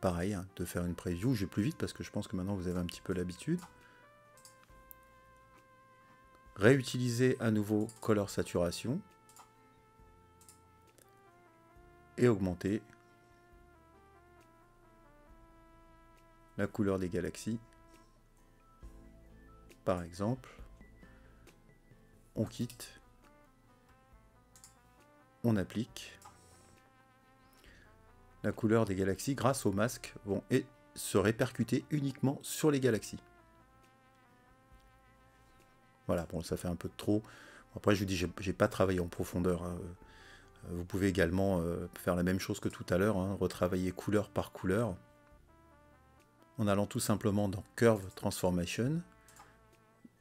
Pareil, hein, de faire une preview. Je vais plus vite parce que je pense que maintenant vous avez un petit peu l'habitude. Réutiliser à nouveau Color Saturation et augmenter la couleur des galaxies. Par exemple, on quitte, on applique. La couleur des galaxies, grâce au masque, vont se répercuter uniquement sur les galaxies. Voilà, bon, ça fait un peu de trop. Après, je vous dis, j'ai pas travaillé en profondeur. Hein. Vous pouvez également faire la même chose que tout à l'heure, hein, retravailler couleur par couleur, en allant tout simplement dans Curve Transformation,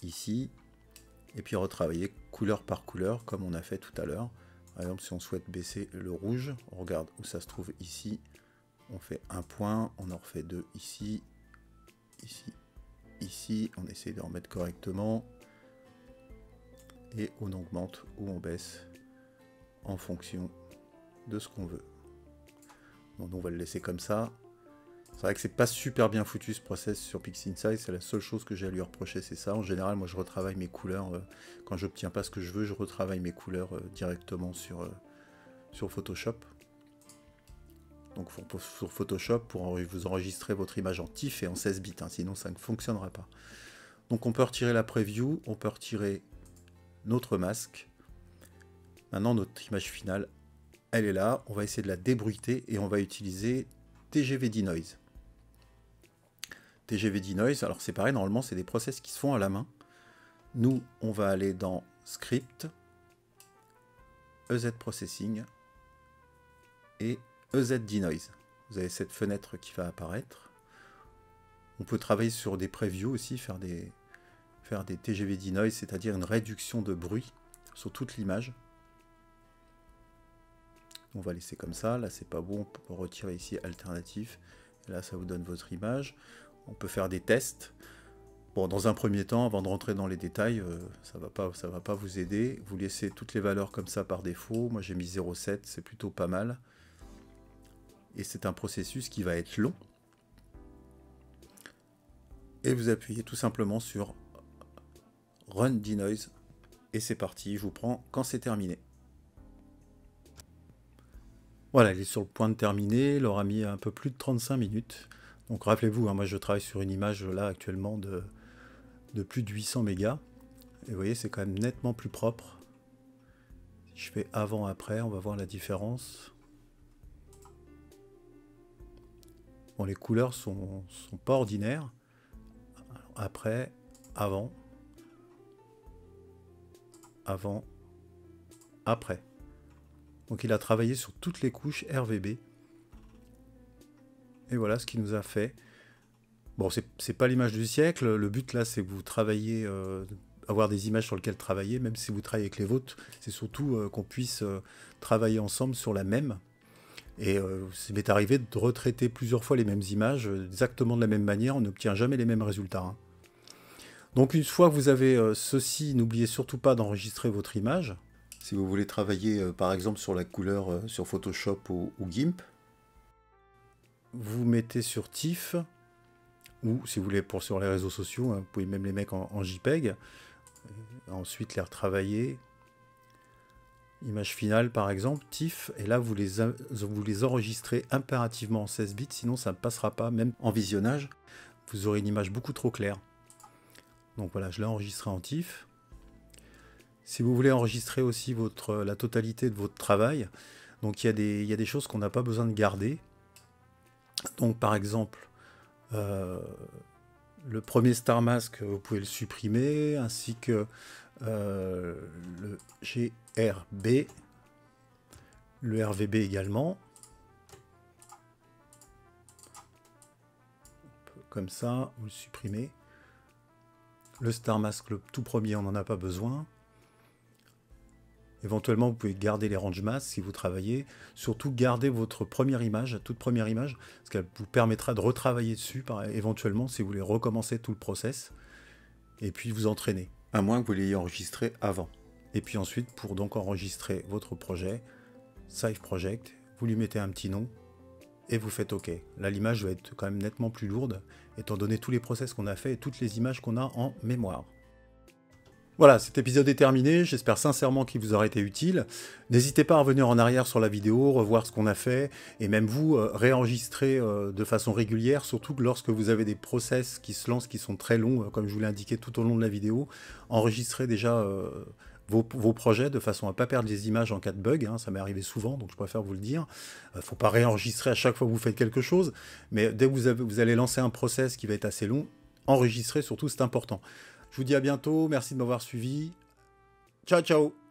ici, et puis retravailler couleur par couleur, comme on a fait tout à l'heure. Par exemple, si on souhaite baisser le rouge, on regarde où ça se trouve ici, on fait un point, on en refait deux ici, ici, ici, on essaie de remettre correctement, et on augmente ou on baisse en fonction de ce qu'on veut. Bon, on va le laisser comme ça. C'est vrai que c'est pas super bien foutu ce process sur PixInsight, c'est la seule chose que j'ai à lui reprocher, c'est ça. En général, moi je retravaille mes couleurs, quand j'obtiens pas ce que je veux, je retravaille mes couleurs directement sur Photoshop. Donc sur Photoshop, pour vous enregistrer votre image en TIFF et en 16 bits, hein, sinon ça ne fonctionnera pas. Donc on peut retirer la preview, on peut retirer notre masque. Maintenant notre image finale, elle est là, on va essayer de la débruiter et on va utiliser TGV Denoise. TGV Denoise. Alors c'est pareil, normalement c'est des process qui se font à la main. Nous, on va aller dans Script, EZ Processing et EZ Denoise. Vous avez cette fenêtre qui va apparaître. On peut travailler sur des previews aussi, faire des TGV Denoise, c'est-à-dire une réduction de bruit sur toute l'image. On va laisser comme ça. Là, c'est pas bon. On peut retirer ici alternatif. Et là, ça vous donne votre image. On peut faire des tests. Bon, dans un premier temps, avant de rentrer dans les détails, ça va pas vous aider. Vous laissez toutes les valeurs comme ça par défaut. Moi, j'ai mis 0,7, c'est plutôt pas mal. Et c'est un processus qui va être long. Et vous appuyez tout simplement sur Run Denoise. Et c'est parti, je vous prends quand c'est terminé. Voilà, il est sur le point de terminer, il aura mis un peu plus de 35 minutes. Donc rappelez-vous, hein, moi je travaille sur une image là actuellement de plus de 800 mégas. Et vous voyez, c'est quand même nettement plus propre. Si je fais avant-après, on va voir la différence. Bon, les couleurs sont pas ordinaires. Après, avant, après. Donc il a travaillé sur toutes les couches RVB. Et voilà ce qu'il nous a fait. Bon, c'est pas l'image du siècle. Le but là, c'est que vous travaillez, avoir des images sur lesquelles travailler, même si vous travaillez avec les vôtres. C'est surtout qu'on puisse travailler ensemble sur la même. Et ça m'est arrivé de retraiter plusieurs fois les mêmes images, exactement de la même manière. On n'obtient jamais les mêmes résultats, hein. Donc une fois que vous avez ceci, n'oubliez surtout pas d'enregistrer votre image. Si vous voulez travailler par exemple sur la couleur sur Photoshop ou GIMP, vous mettez sur TIFF, ou si vous voulez sur les réseaux sociaux, hein, vous pouvez même les mettre en JPEG, ensuite les retravailler. Image finale par exemple, TIFF, et là vous les enregistrez impérativement en 16 bits, sinon ça ne passera pas, même en visionnage, vous aurez une image beaucoup trop claire. Donc voilà, je l'ai enregistré en TIFF. Si vous voulez enregistrer aussi la totalité de votre travail, donc il y a des choses qu'on n'a pas besoin de garder. Donc par exemple, le premier Star Mask, vous pouvez le supprimer, ainsi que le GRB, le RVB également. Comme ça, vous le supprimez. Le Star Mask, le tout premier, on n'en a pas besoin. Éventuellement, vous pouvez garder les range masks si vous travaillez. Surtout, gardez votre première image, toute première image, parce qu'elle vous permettra de retravailler dessus, éventuellement, si vous voulez recommencer tout le process, et puis vous entraîner, à moins que vous l'ayez enregistré avant. Et puis ensuite, pour donc enregistrer votre projet, Save Project, vous lui mettez un petit nom, et vous faites OK. Là, l'image va être quand même nettement plus lourde, étant donné tous les process qu'on a fait et toutes les images qu'on a en mémoire. Voilà, cet épisode est terminé, j'espère sincèrement qu'il vous aura été utile. N'hésitez pas à revenir en arrière sur la vidéo, revoir ce qu'on a fait, et même vous, réenregistrer de façon régulière, surtout que lorsque vous avez des process qui se lancent, qui sont très longs, comme je vous l'ai indiqué tout au long de la vidéo, enregistrez déjà vos projets de façon à ne pas perdre les images en cas de bug, hein, ça m'est arrivé souvent, donc je préfère vous le dire. Il ne faut pas réenregistrer à chaque fois que vous faites quelque chose, mais dès que vous allez lancer un process qui va être assez long, enregistrez surtout, c'est important. Je vous dis à bientôt, merci de m'avoir suivi. Ciao, ciao!